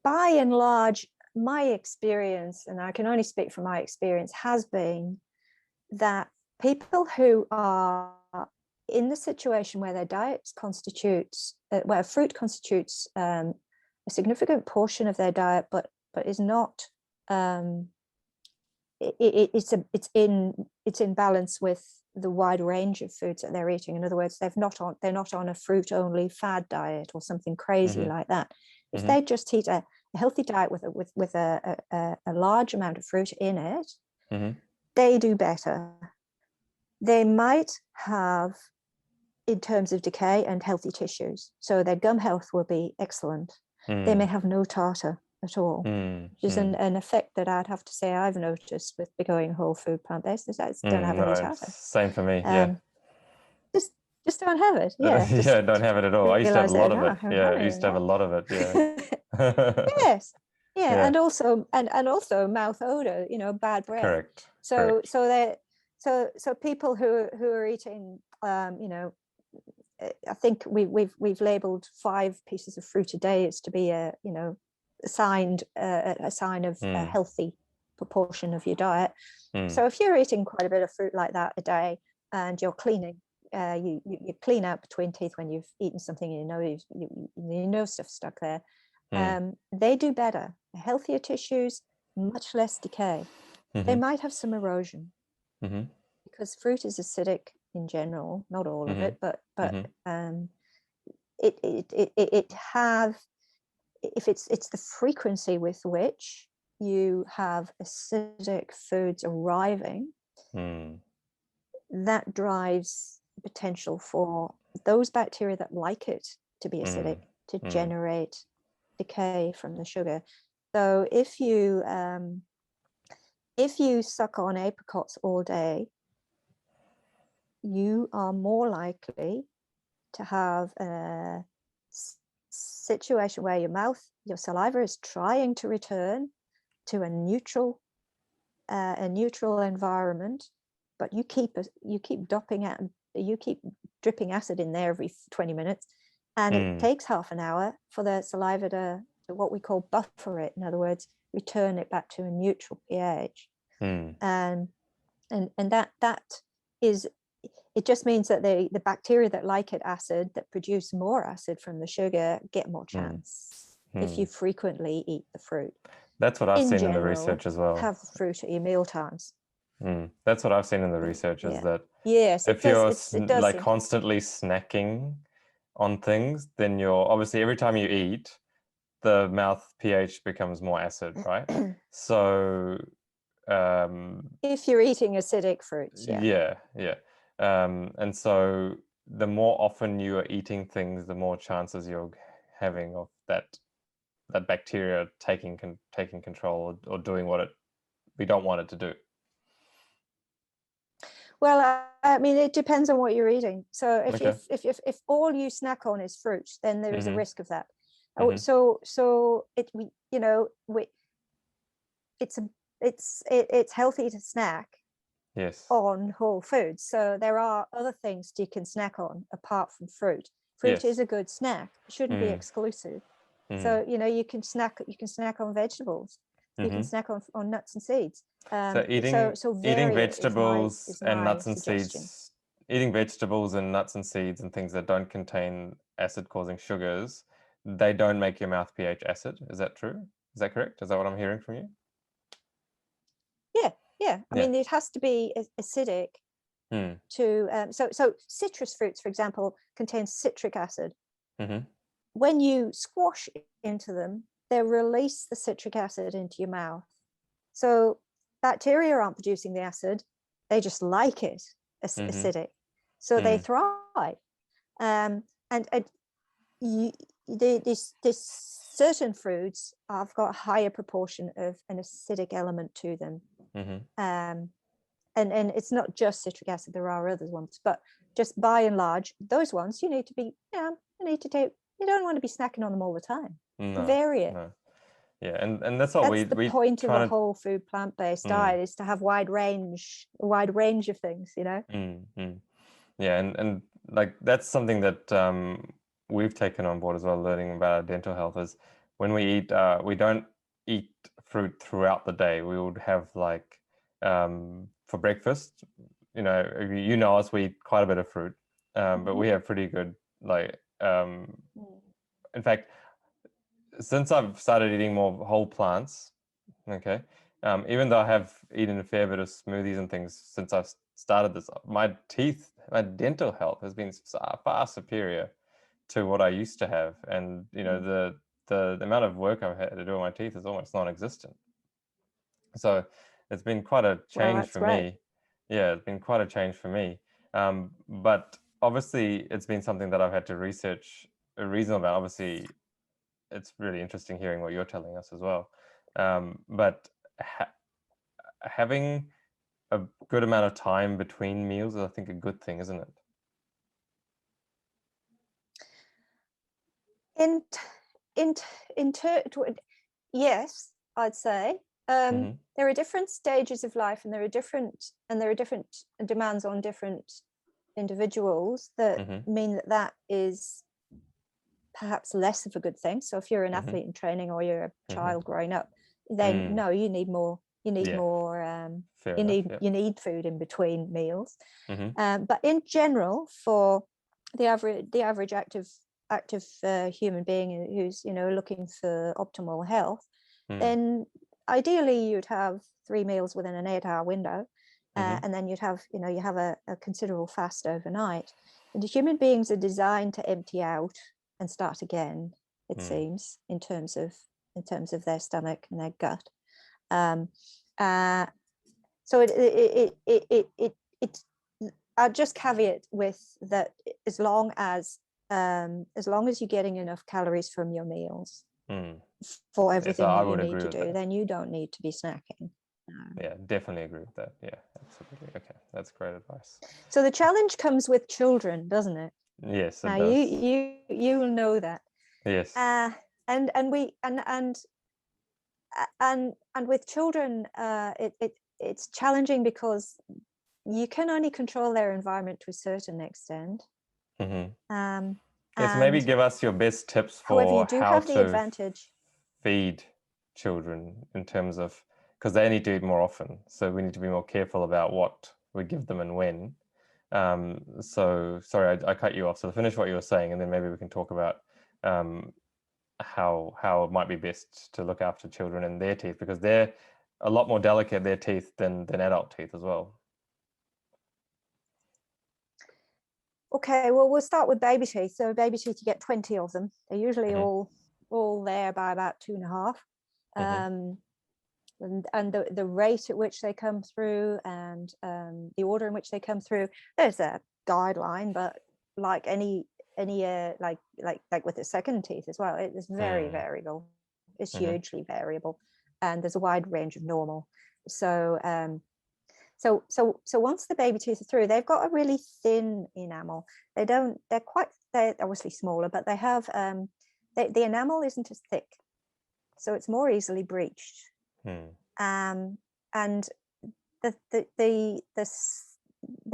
and large, my experience, and I can only speak from my experience, has been that people who are in the situation where their diet constitutes, where fruit constitutes a significant portion of their diet, but is not, it's in balance with the wide range of foods that they're eating. In other words, they're not on a fruit only fad diet or something crazy like that. If they just eat a healthy diet with a large amount of fruit in it, they do better. They might have, in terms of decay and healthy tissues, so their gum health will be excellent. They may have no tartar at all, which is an effect that I'd have to say I've noticed with going whole food plant-based. I don't have any tartar. Same for me, yeah. Just don't have it, yeah. Don't have it at all. I used to have a lot of it. Yeah, I used to have a lot of it, yeah. Yes, yeah, and also mouth odor, bad breath. Correct. So people who are eating, I think we've labeled 5 pieces of fruit a day as to be a sign of a healthy proportion of your diet. So if you're eating quite a bit of fruit like that a day and you're cleaning, you clean out between teeth when you've eaten something and you know stuff stuck there, they do better. Healthier tissues, much less decay. They might have some erosion because fruit is acidic in general, not all of it, but it's the frequency with which you have acidic foods arriving that drives potential for those bacteria that like it to be acidic to generate decay from the sugar. So if you suck on apricots all day, you are more likely to have a situation where your saliva is trying to return to a neutral environment, but you keep dripping acid in there every 20 minutes, and it takes half an hour for the saliva to what we call buffer it. In other words, return it back to a neutral pH. And that is, it just means that the bacteria that like it acid, that produce more acid from the sugar, get more chance if you frequently eat the fruit. That's what I've In seen general, in the research as well. Have fruit at your meal times. That's what I've seen in the research, is that yes, if you're like constantly snacking on things, then you're obviously, every time you eat, the mouth pH becomes more acid, right? So if you're eating acidic fruits, and so the more often you are eating things, the more chances you're having of that bacteria taking control, or doing what we don't want it to do. Well, I mean, it depends on what you're eating. So if all you snack on is fruit, then there is a risk of that. So it's healthy to snack on whole foods. So there are other things you can snack on apart from fruit. Fruit is a good snack. It shouldn't be exclusive. So you can snack on vegetables. You can snack on nuts and seeds. So eating vegetables and nuts and seeds, eating vegetables and nuts and seeds and things that don't contain acid-causing sugars, they don't make your mouth pH acid. Is that true? Is that correct? Is that what I'm hearing from you? Yeah. I mean, it has to be acidic to. So citrus fruits, for example, contain citric acid. When you squash into them, they release the citric acid into your mouth. So bacteria aren't producing the acid; they just like it acidic, so they thrive. These certain foods have got a higher proportion of an acidic element to them. And it's not just citric acid; there are other ones, but just by and large, those ones you need to be. You don't want to be snacking on them all the time. Vary it. No. Yeah, and that's what that's the point of a whole food plant-based diet, is to have a wide range of things. Yeah, and like that's something that we've taken on board as well, learning about our dental health, is when we eat, we don't eat fruit throughout the day. We would have like for breakfast, us, we eat quite a bit of fruit, but we have pretty good in fact, since I've started eating more whole plants, even though I have eaten a fair bit of smoothies and things since I've started this, my dental health has been far superior to what I used to have, and the amount of work I've had to do on my teeth is almost non-existent. So it's been quite a change for me. Yeah, it's been quite a change for me. But obviously, it's been something that I've had to research a reasonable amount. Obviously, it's really interesting hearing what you're telling us as well. But having a good amount of time between meals is, I think, a good thing, isn't it? Yes, I'd say. There are different stages of life, and there are different demands on different individuals that mean that is perhaps less of a good thing. So if you're an athlete in training, or you're a child growing up, then no, you need more. You need more. You need food in between meals. But in general, for the average active human being who's looking for optimal health, then ideally you'd have 3 meals within an 8-hour window, and then you'd have you have a considerable fast overnight. And the human beings are designed to empty out and start again, it seems, in terms of their stomach and their gut. So I'll just caveat with that, as long as you're getting enough calories from your meals for everything that you need to do, then you don't need to be snacking. Yeah, definitely agree with that. Yeah, absolutely. Okay, that's great advice. So the challenge comes with children, doesn't it? Yes, it now does. you will know that. Yes. And with children, it's challenging because you can only control their environment to a certain extent. Yes, maybe give us your best tips for however, you do have the advantage. feed children in terms of, because they need to eat more often, so we need to be more careful about what we give them and when. So sorry, I cut you off. So finish what you were saying, and then maybe we can talk about how it might be best to look after children and their teeth, because they're a lot more delicate, their teeth, than adult teeth as well. Okay, well, we'll start with baby teeth. So baby teeth, you get 20 of them. They're usually all there by about 2.5. And the rate at which they come through, and the order in which they come through, there's a guideline, but like any like with the second teeth as well, it's very variable. It's hugely variable, and there's a wide range of normal. So so once the baby teeth are through, they've got a really thin enamel. They're obviously smaller, but they have the enamel isn't as thick, so it's more easily breached. And the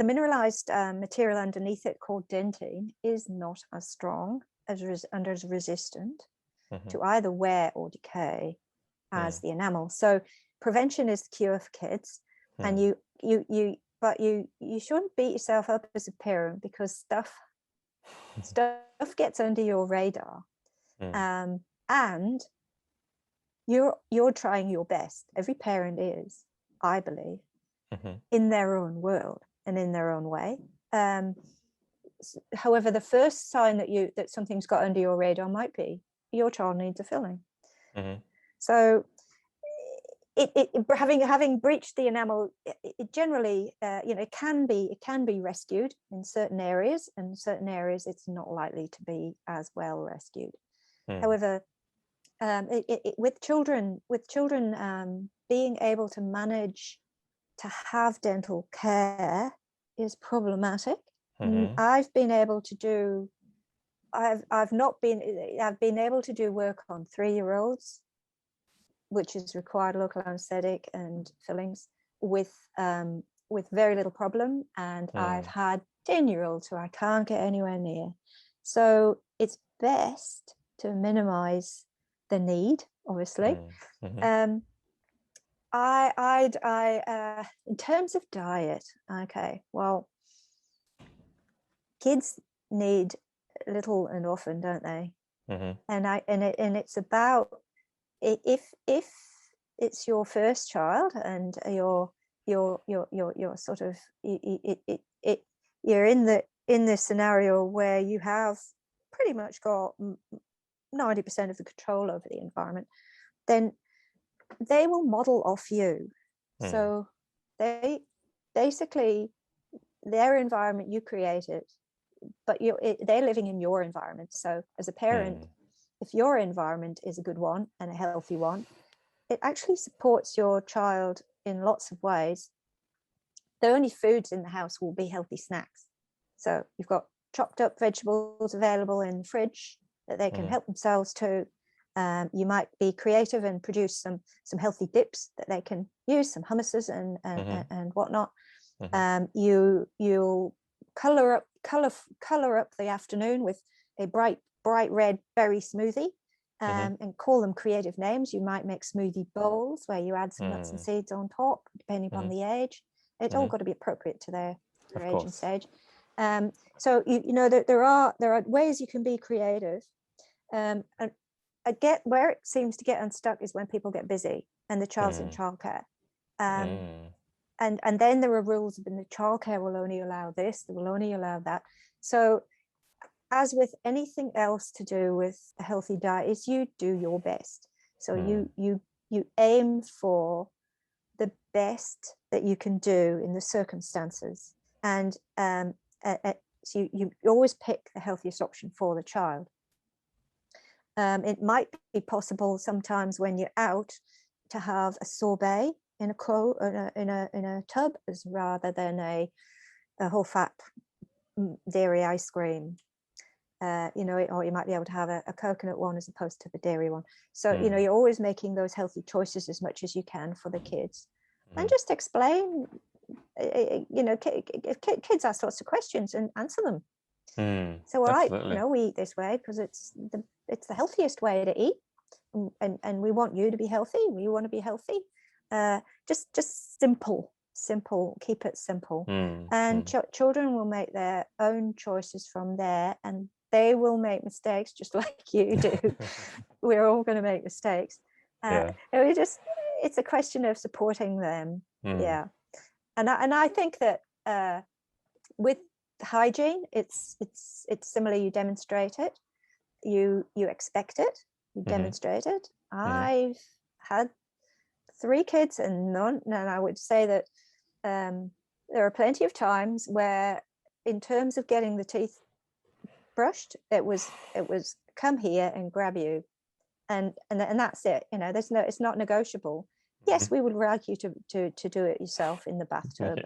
mineralized material underneath it, called dentine, is not as strong and as resistant to either wear or decay as the enamel. So prevention is the cure for kids. And you shouldn't beat yourself up as a parent, because stuff gets under your radar, and you're trying your best. Every parent is, I believe, in their own world and in their own way. However, the first sign that something's got under your radar might be your child needs a filling. So having breached the enamel, it generally it can be rescued in certain areas, and in certain areas it's not likely to be as well rescued. However, with children being able to manage to have dental care is problematic. I've been able to do work on 3-year-olds, which has required local anesthetic and fillings with very little problem, and I've had 10-year-olds who I can't get anywhere near. So it's best to minimize the need, obviously. In terms of diet, okay, well, kids need little and often, don't they? And it's about, if it's your first child and you're sort of you're in this scenario where you have pretty much got 90% of the control over the environment, then they will model off you. So they basically, their environment you created, but they're living in your environment. So as a parent, if your environment is a good one and a healthy one, it actually supports your child in lots of ways. The only foods in the house will be healthy snacks. So you've got chopped up vegetables available in the fridge that they can help themselves to. You might be creative and produce some healthy dips that they can use, some hummuses and whatnot. You'll color up the afternoon with a bright red berry smoothie, and call them creative names. You might make smoothie bowls where you add some nuts and seeds on top, depending upon the age. It's all got to be appropriate to their age and stage. So there are ways you can be creative. And I get where it seems to get unstuck is when people get busy and the child's in childcare. And then there are rules, and the childcare will only allow this, they will only allow that. So as with anything else to do with a healthy diet, is you do your best. So you aim for the best that you can do in the circumstances, and so you always pick the healthiest option for the child. It might be possible sometimes when you're out to have a sorbet in a tub, as rather than a whole fat dairy ice cream. Or you might be able to have a coconut one as opposed to the dairy one. So you're always making those healthy choices as much as you can for the kids, and just explain. Kids ask lots of questions and answer them. So we eat this way because it's the healthiest way to eat. and we want you to be healthy. We want to be healthy. Just simple, keep it simple. And children will make their own choices from there, and they will make mistakes just like you do. We're all going to make mistakes. And it's a question of supporting them. Yeah. And I think that with hygiene, it's similar. You demonstrate it, you expect it, you demonstrate it. I've had 3 kids, and I would say that there are plenty of times where, in terms of getting the teeth brushed, it was come here and grab you, and that's it. You know, it's not negotiable. Yes, we would like you to do it yourself in the bathtub.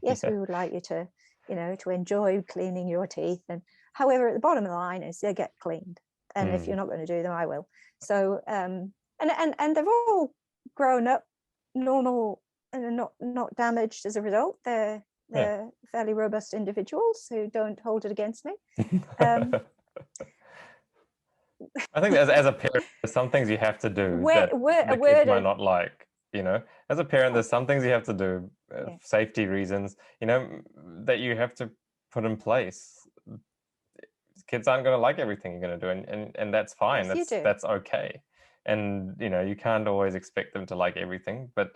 Yes, we would like you to, you know, to enjoy cleaning your teeth. And however, at the bottom of the line is they get cleaned. And if you're not going to do them, I will. So and they've all grown up normal and not damaged as a result. They're fairly robust individuals who don't hold it against me. I think as a parent, there's some things you have to do that the kids might not like. You know, as a parent, there's some things you have to do, safety reasons, you know, that you have to put in place. Kids aren't going to like everything you're going to do, and that's fine. Yes, that's okay. And you know, you can't always expect them to like everything, but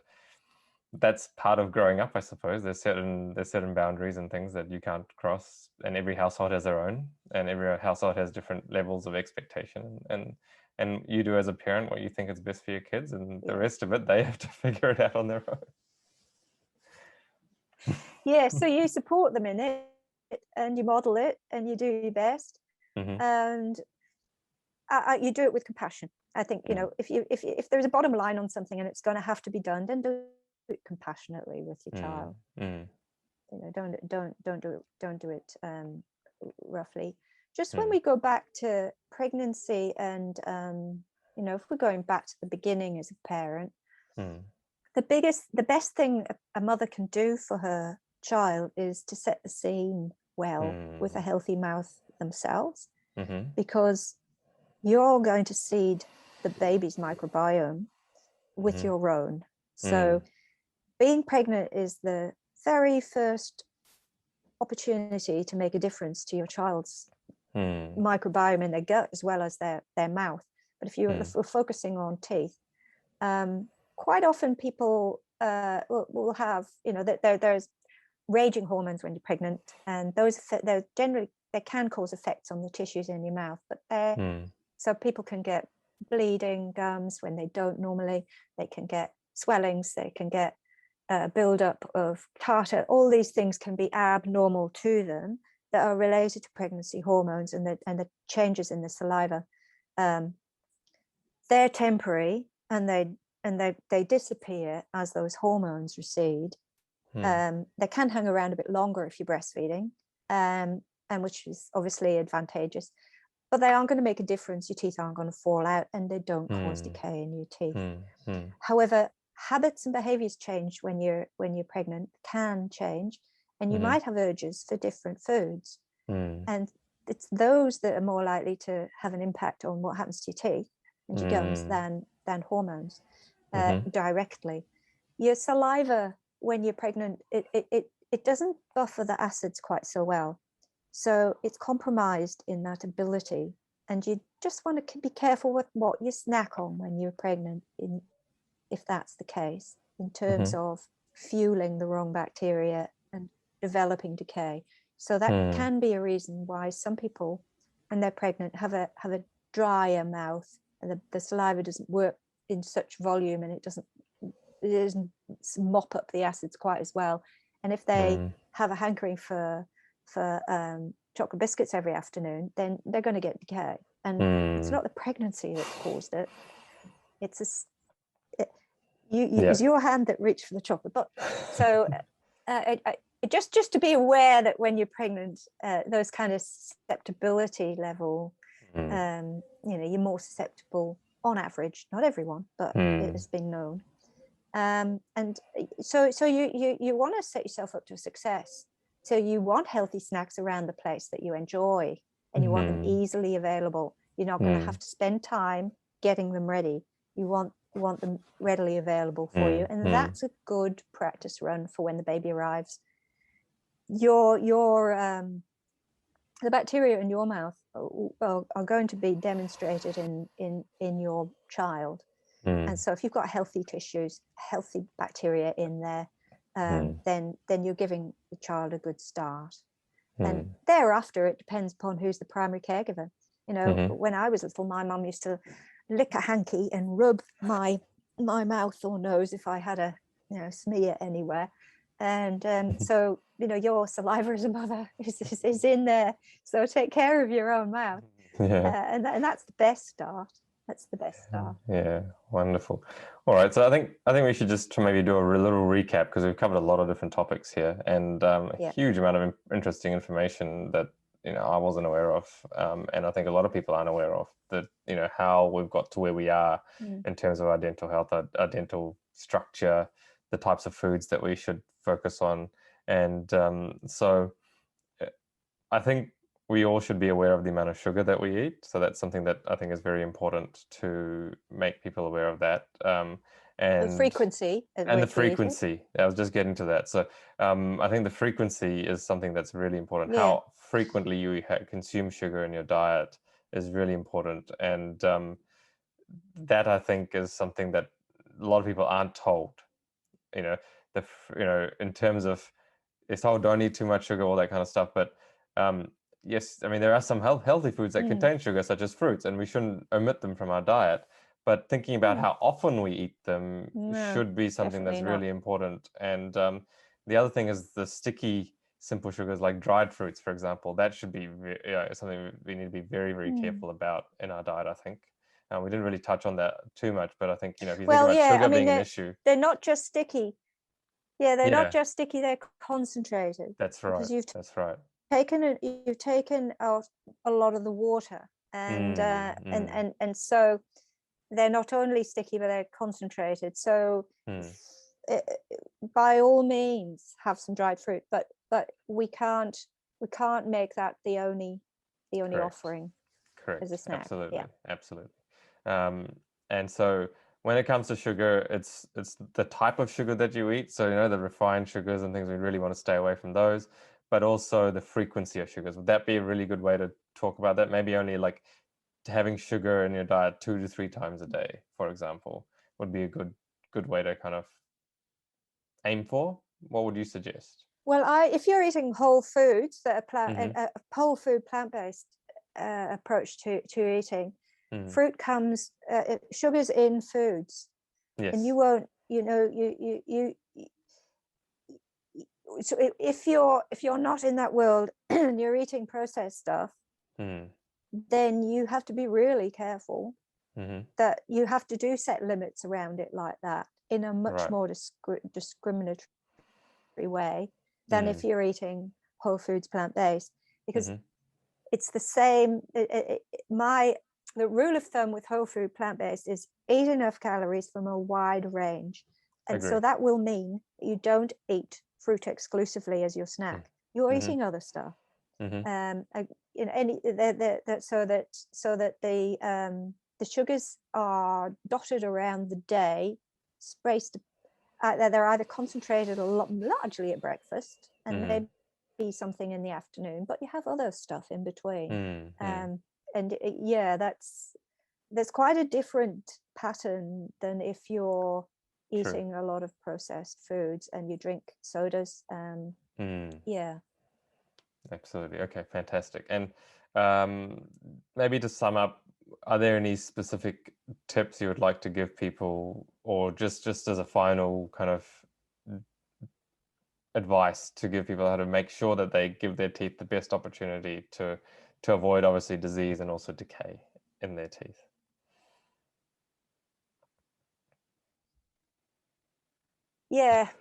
that's part of growing up, I suppose. There's certain boundaries and things that you can't cross, and every household has their own, and every household has different levels of expectation, and you do as a parent what you think is best for your kids, and the rest of it they have to figure it out on their own. Yeah, so you support them in it, and you model it, and you do your best, and you do it with compassion. I think, you know, if there's a bottom line on something and it's going to have to be done, then do it compassionately with your child. You know, don't do it roughly. Just when we go back to pregnancy, and you know, if we're going back to the beginning as a parent, the best thing a mother can do for her child is to set the scene well with a healthy mouth themselves, because you're going to seed the baby's microbiome with your own. So being pregnant is the very first opportunity to make a difference to your child's microbiome in their gut as well as their mouth. But if we're focusing on teeth, quite often people will have, you know, there's raging hormones when you're pregnant, and those they can cause effects on the tissues in your mouth, but so people can get bleeding gums when they don't normally. They can get swellings, they can get buildup of tartar. All these things can be abnormal to them that are related to pregnancy hormones and the changes in the saliva. They're temporary, and they disappear as those hormones recede. They can hang around a bit longer if you're breastfeeding, and which is obviously advantageous, but they aren't going to make a difference. Your teeth aren't going to fall out, and they don't cause decay in your teeth. However, habits and behaviors change when you're pregnant, can change, and you might have urges for different foods, and it's those that are more likely to have an impact on what happens to your teeth and your gums than hormones directly. Your saliva when you're pregnant, it doesn't buffer the acids quite so well, so it's compromised in that ability, and you just want to be careful with what you snack on when you're pregnant, if that's the case, in terms of fueling the wrong bacteria and developing decay. So that can be a reason why some people, when they're pregnant, have a drier mouth, and the saliva doesn't work in such volume, and it doesn't mop up the acids quite as well. And if they have a hankering for chocolate biscuits every afternoon, then they're going to get decay. And it's not the pregnancy that's caused it. It's it was your hand that reached for the chocolate. But so just to be aware that when you're pregnant, those kind of susceptibility level, you know, you're more susceptible on average, not everyone, but it has been known. And so you want to set yourself up to success. So you want healthy snacks around the place that you enjoy, and you want them easily available. You're not going to have to spend time getting them ready. You want them readily available for you, and that's a good practice run for when the baby arrives. The bacteria in your mouth are going to be demonstrated in your child. And so if you've got healthy tissues, healthy bacteria in there, then you're giving the child a good start. And thereafter, it depends upon who's the primary caregiver. You know, when I was little, my mum used to lick a hanky and rub my mouth or nose if I had a smear anywhere. And so, you know, your saliva as a mother is in there. So take care of your own mouth. And that's the best start. That's the best start. Yeah, wonderful. All right, so I think we should just maybe do a little recap, because we've covered a lot of different topics here, and a huge amount of interesting information that I wasn't aware of, and I think a lot of people aren't aware of, that how we've got to where we are in terms of our dental health, our dental structure, the types of foods that we should focus on, and so I think we all should be aware of the amount of sugar that we eat. So that's something that I think is very important to make people aware of that. And the frequency. And the frequency. I was just getting to that. So I think the frequency is something that's really important. How frequently you consume sugar in your diet is really important. And that, I think, is something that a lot of people aren't told. In terms of, it's told don't eat too much sugar, all that kind of stuff. But yes, I mean, there are some healthy foods that contain sugar, such as fruits, and we shouldn't omit them from our diet. But thinking about how often we eat them should be something that's really important. And the other thing is the sticky, simple sugars like dried fruits, for example. That should be something we need to be very, very careful about in our diet, I think. We didn't really touch on that too much, but I think, if you think about sugar being an issue. They're not just sticky. Yeah, they're not just sticky, they're concentrated. That's right. That's right. You've taken out a lot of the water, and so they're not only sticky, but they're concentrated. So by all means have some dried fruit, but we can't make that the only offering. Correct. As a snack. Absolutely. And so when it comes to sugar, it's the type of sugar that you eat. So the refined sugars and things, we really want to stay away from those, but also the frequency of sugars. Would that be a really good way to talk about that? Maybe only like having sugar in your diet 2 to 3 times a day, for example, would be a good way to kind of aim for. What would you suggest? Well, if you're eating whole foods that are a whole food plant-based approach to eating, fruit comes, sugar's in foods, and you won't, so if you're not in that world and you're eating processed stuff, then you have to be really careful that you have to set limits around it like that in a much more discriminatory way than if you're eating whole foods plant-based, because it's the same. The rule of thumb with whole food plant-based is eat enough calories from a wide range, and so that will mean you don't eat fruit exclusively as your snack. You're eating other stuff, so that the sugars are dotted around the day, spaced. They're either concentrated or largely at breakfast, and maybe something in the afternoon, but you have other stuff in between. That's quite a different pattern than if you're eating a lot of processed foods and you drink sodas. Absolutely. Okay, fantastic. And maybe to sum up, are there any specific tips you would like to give people, or just as a final kind of advice to give people how to make sure that they give their teeth the best opportunity to avoid, obviously, disease and also decay in their teeth?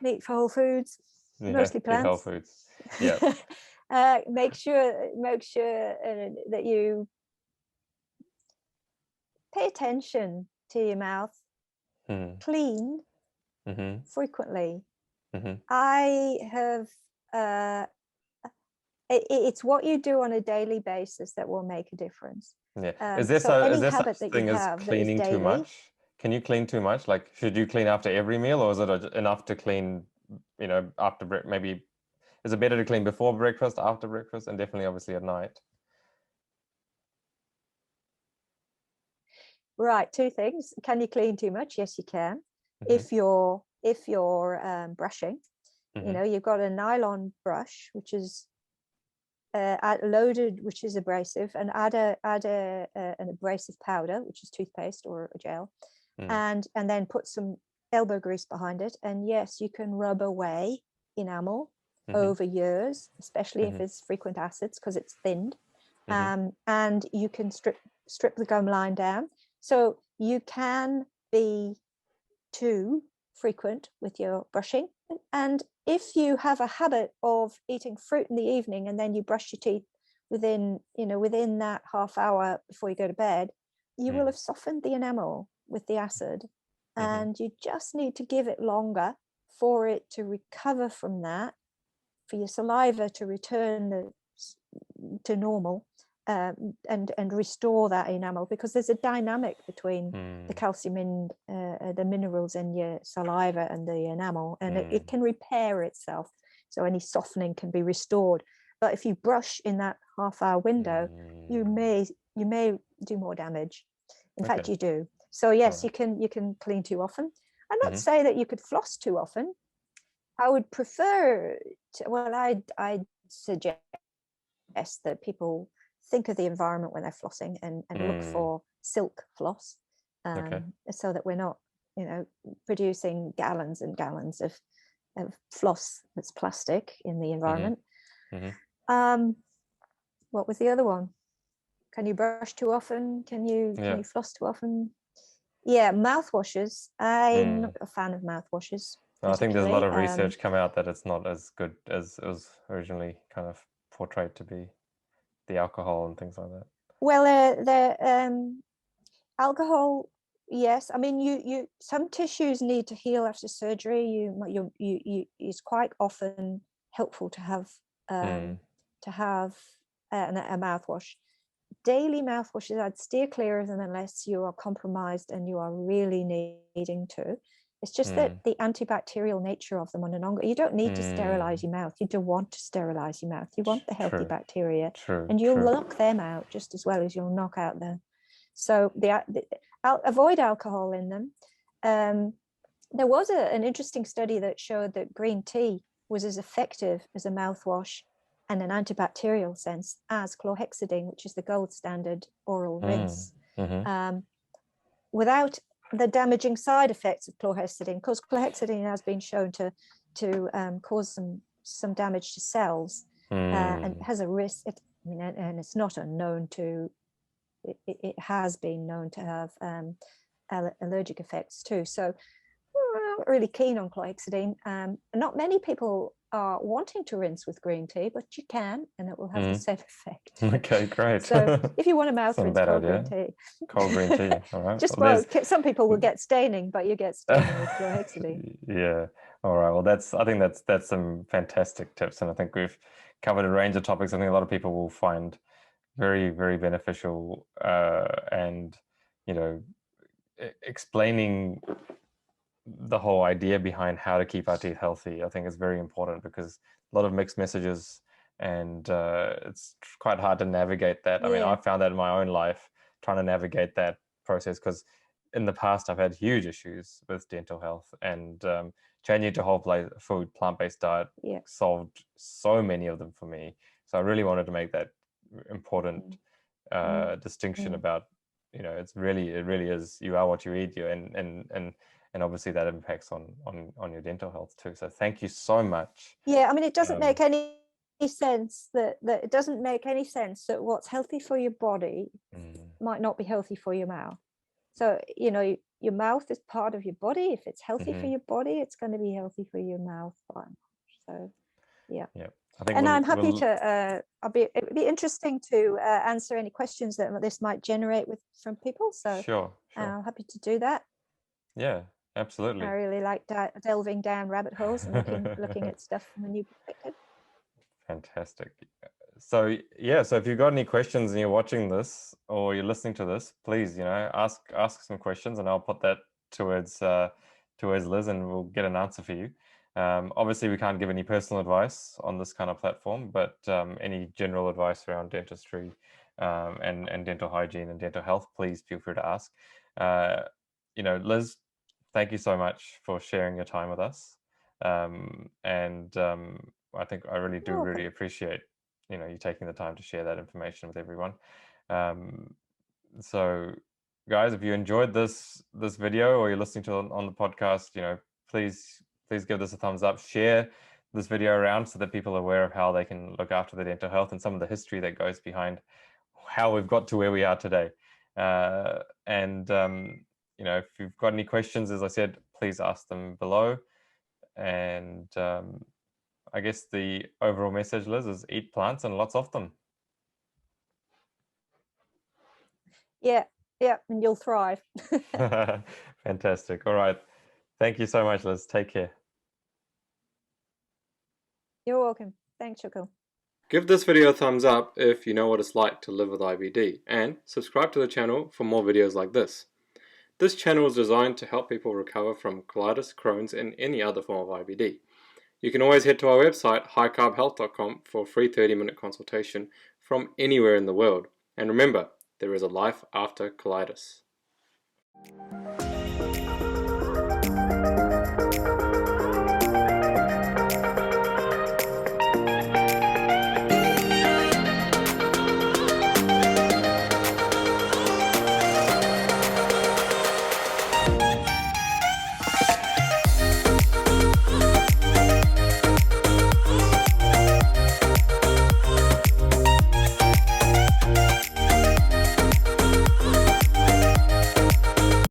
Meat for whole foods, mostly plants. Whole foods. Yeah. Make sure that you pay attention to your mouth. Clean frequently. I have it's what you do on a daily basis that will make a difference. Yeah. So any is there habit such that you thing as have that is cleaning too daily. much? Can you clean too much? Like, should you clean after every meal, or is it enough to clean, after maybe is it better to clean before breakfast, after breakfast, and definitely obviously at night? Right, two things. Can you clean too much? Yes, you can. Mm-hmm. If you're brushing, Mm-hmm. you've got a nylon brush, which is loaded, which is abrasive, and add an abrasive powder, which is toothpaste or a gel, and then put some elbow grease behind it. And yes, you can rub away enamel over years, especially if it's frequent acids, because it's thinned. And you can strip the gum line down. So you can be too frequent with your brushing. And if you have a habit of eating fruit in the evening and then you brush your teeth within that half hour before you go to bed, you will have softened the enamel with the acid. And you just need to give it longer for it to recover from that, for your saliva to return to normal, and restore that enamel, because there's a dynamic between the calcium in the minerals in your saliva and the enamel, and it can repair itself, so any softening can be restored. But if you brush in that half-hour window, you may do more damage. In fact, you do. So yes, you can clean too often. I'm not saying that you could floss too often. I would prefer I'd suggest that people think of the environment when they're flossing and look for silk floss, so that we're not producing gallons and gallons of floss that's plastic in the environment. What was the other one? Can you brush too often? Can you floss too often? Yeah, mouthwashes. I'm not a fan of mouthwashes. I think there's a lot of research come out that it's not as good as it was originally kind of portrayed to be, the alcohol and things like that. Well, the alcohol, yes. I mean, you some tissues need to heal after surgery. You it's quite often helpful to have a mouthwash. Daily mouthwashes, I'd steer clear of them unless you are compromised and you are really needing to. It's just that the antibacterial nature of them you don't need to sterilize your mouth. You don't want to sterilize your mouth. You want the healthy bacteria, and you'll knock them out just as well as you'll knock out so avoid alcohol in them. There was an interesting study that showed that green tea was as effective as a mouthwash and an antibacterial sense as chlorhexidine, which is the gold standard oral rinse, without the damaging side effects of chlorhexidine, because chlorhexidine has been shown to cause some damage to cells, and it has a risk. And it's not unknown to. It has been known to have allergic effects too. So we're not really keen on chlorhexidine. Not many people are wanting to rinse with green tea, but you can, and it will have the same effect. Okay, great. So if you want a mouth rinse, cold green tea. Cold green tea, all right. Some people will get staining, but you get staining with chlorhexidine. Yeah, all right. Well, I think that's some fantastic tips, and I think we've covered a range of topics. I think a lot of people will find very, very beneficial, and explaining the whole idea behind how to keep our teeth healthy, I think is very important, because a lot of mixed messages, and it's quite hard to navigate that. I mean, I found that in my own life, trying to navigate that process, because in the past I've had huge issues with dental health, and changing to whole food, plant-based diet solved so many of them for me. So I really wanted to make that important distinction about, it really is, you are what you eat, and obviously that impacts on your dental health too. So thank you so much. Yeah, I mean, it doesn't make any sense that it doesn't make any sense that what's healthy for your body might not be healthy for your mouth. So your mouth is part of your body. If it's healthy for your body, it's going to be healthy for your mouth. So yeah. I think I'm happy to. It would be interesting to answer any questions that this might generate from people. So sure. I'm happy to do that. Yeah, absolutely. I really like delving down rabbit holes and looking at stuff from a new perspective. Fantastic. So yeah, so if you've got any questions and you're watching this or you're listening to this, please, ask some questions, and I'll put that towards Liz, and we'll get an answer for you. Obviously, we can't give any personal advice on this kind of platform, but any general advice around dentistry and dental hygiene and dental health, please feel free to ask. Liz, thank you so much for sharing your time with us. I think I really do You're welcome. appreciate you taking the time to share that information with everyone. So guys, if you enjoyed this video, or you're listening to it on the podcast, please give this a thumbs up, share this video around so that people are aware of how they can look after their dental health and some of the history that goes behind how we've got to where we are today. If you've got any questions, as I said, please ask them below. And I guess the overall message, Liz, is eat plants and lots of them. Yeah, and you'll thrive. Fantastic. All right. Thank you so much, Liz. Take care. You're welcome. Thanks, Shukul. Give this video a thumbs up if you know what it's like to live with IBD, and subscribe to the channel for more videos like this. This channel is designed to help people recover from colitis, Crohn's, and any other form of IBD. You can always head to our website, highcarbhealth.com, for a free 30-minute consultation from anywhere in the world. And remember, there is a life after colitis.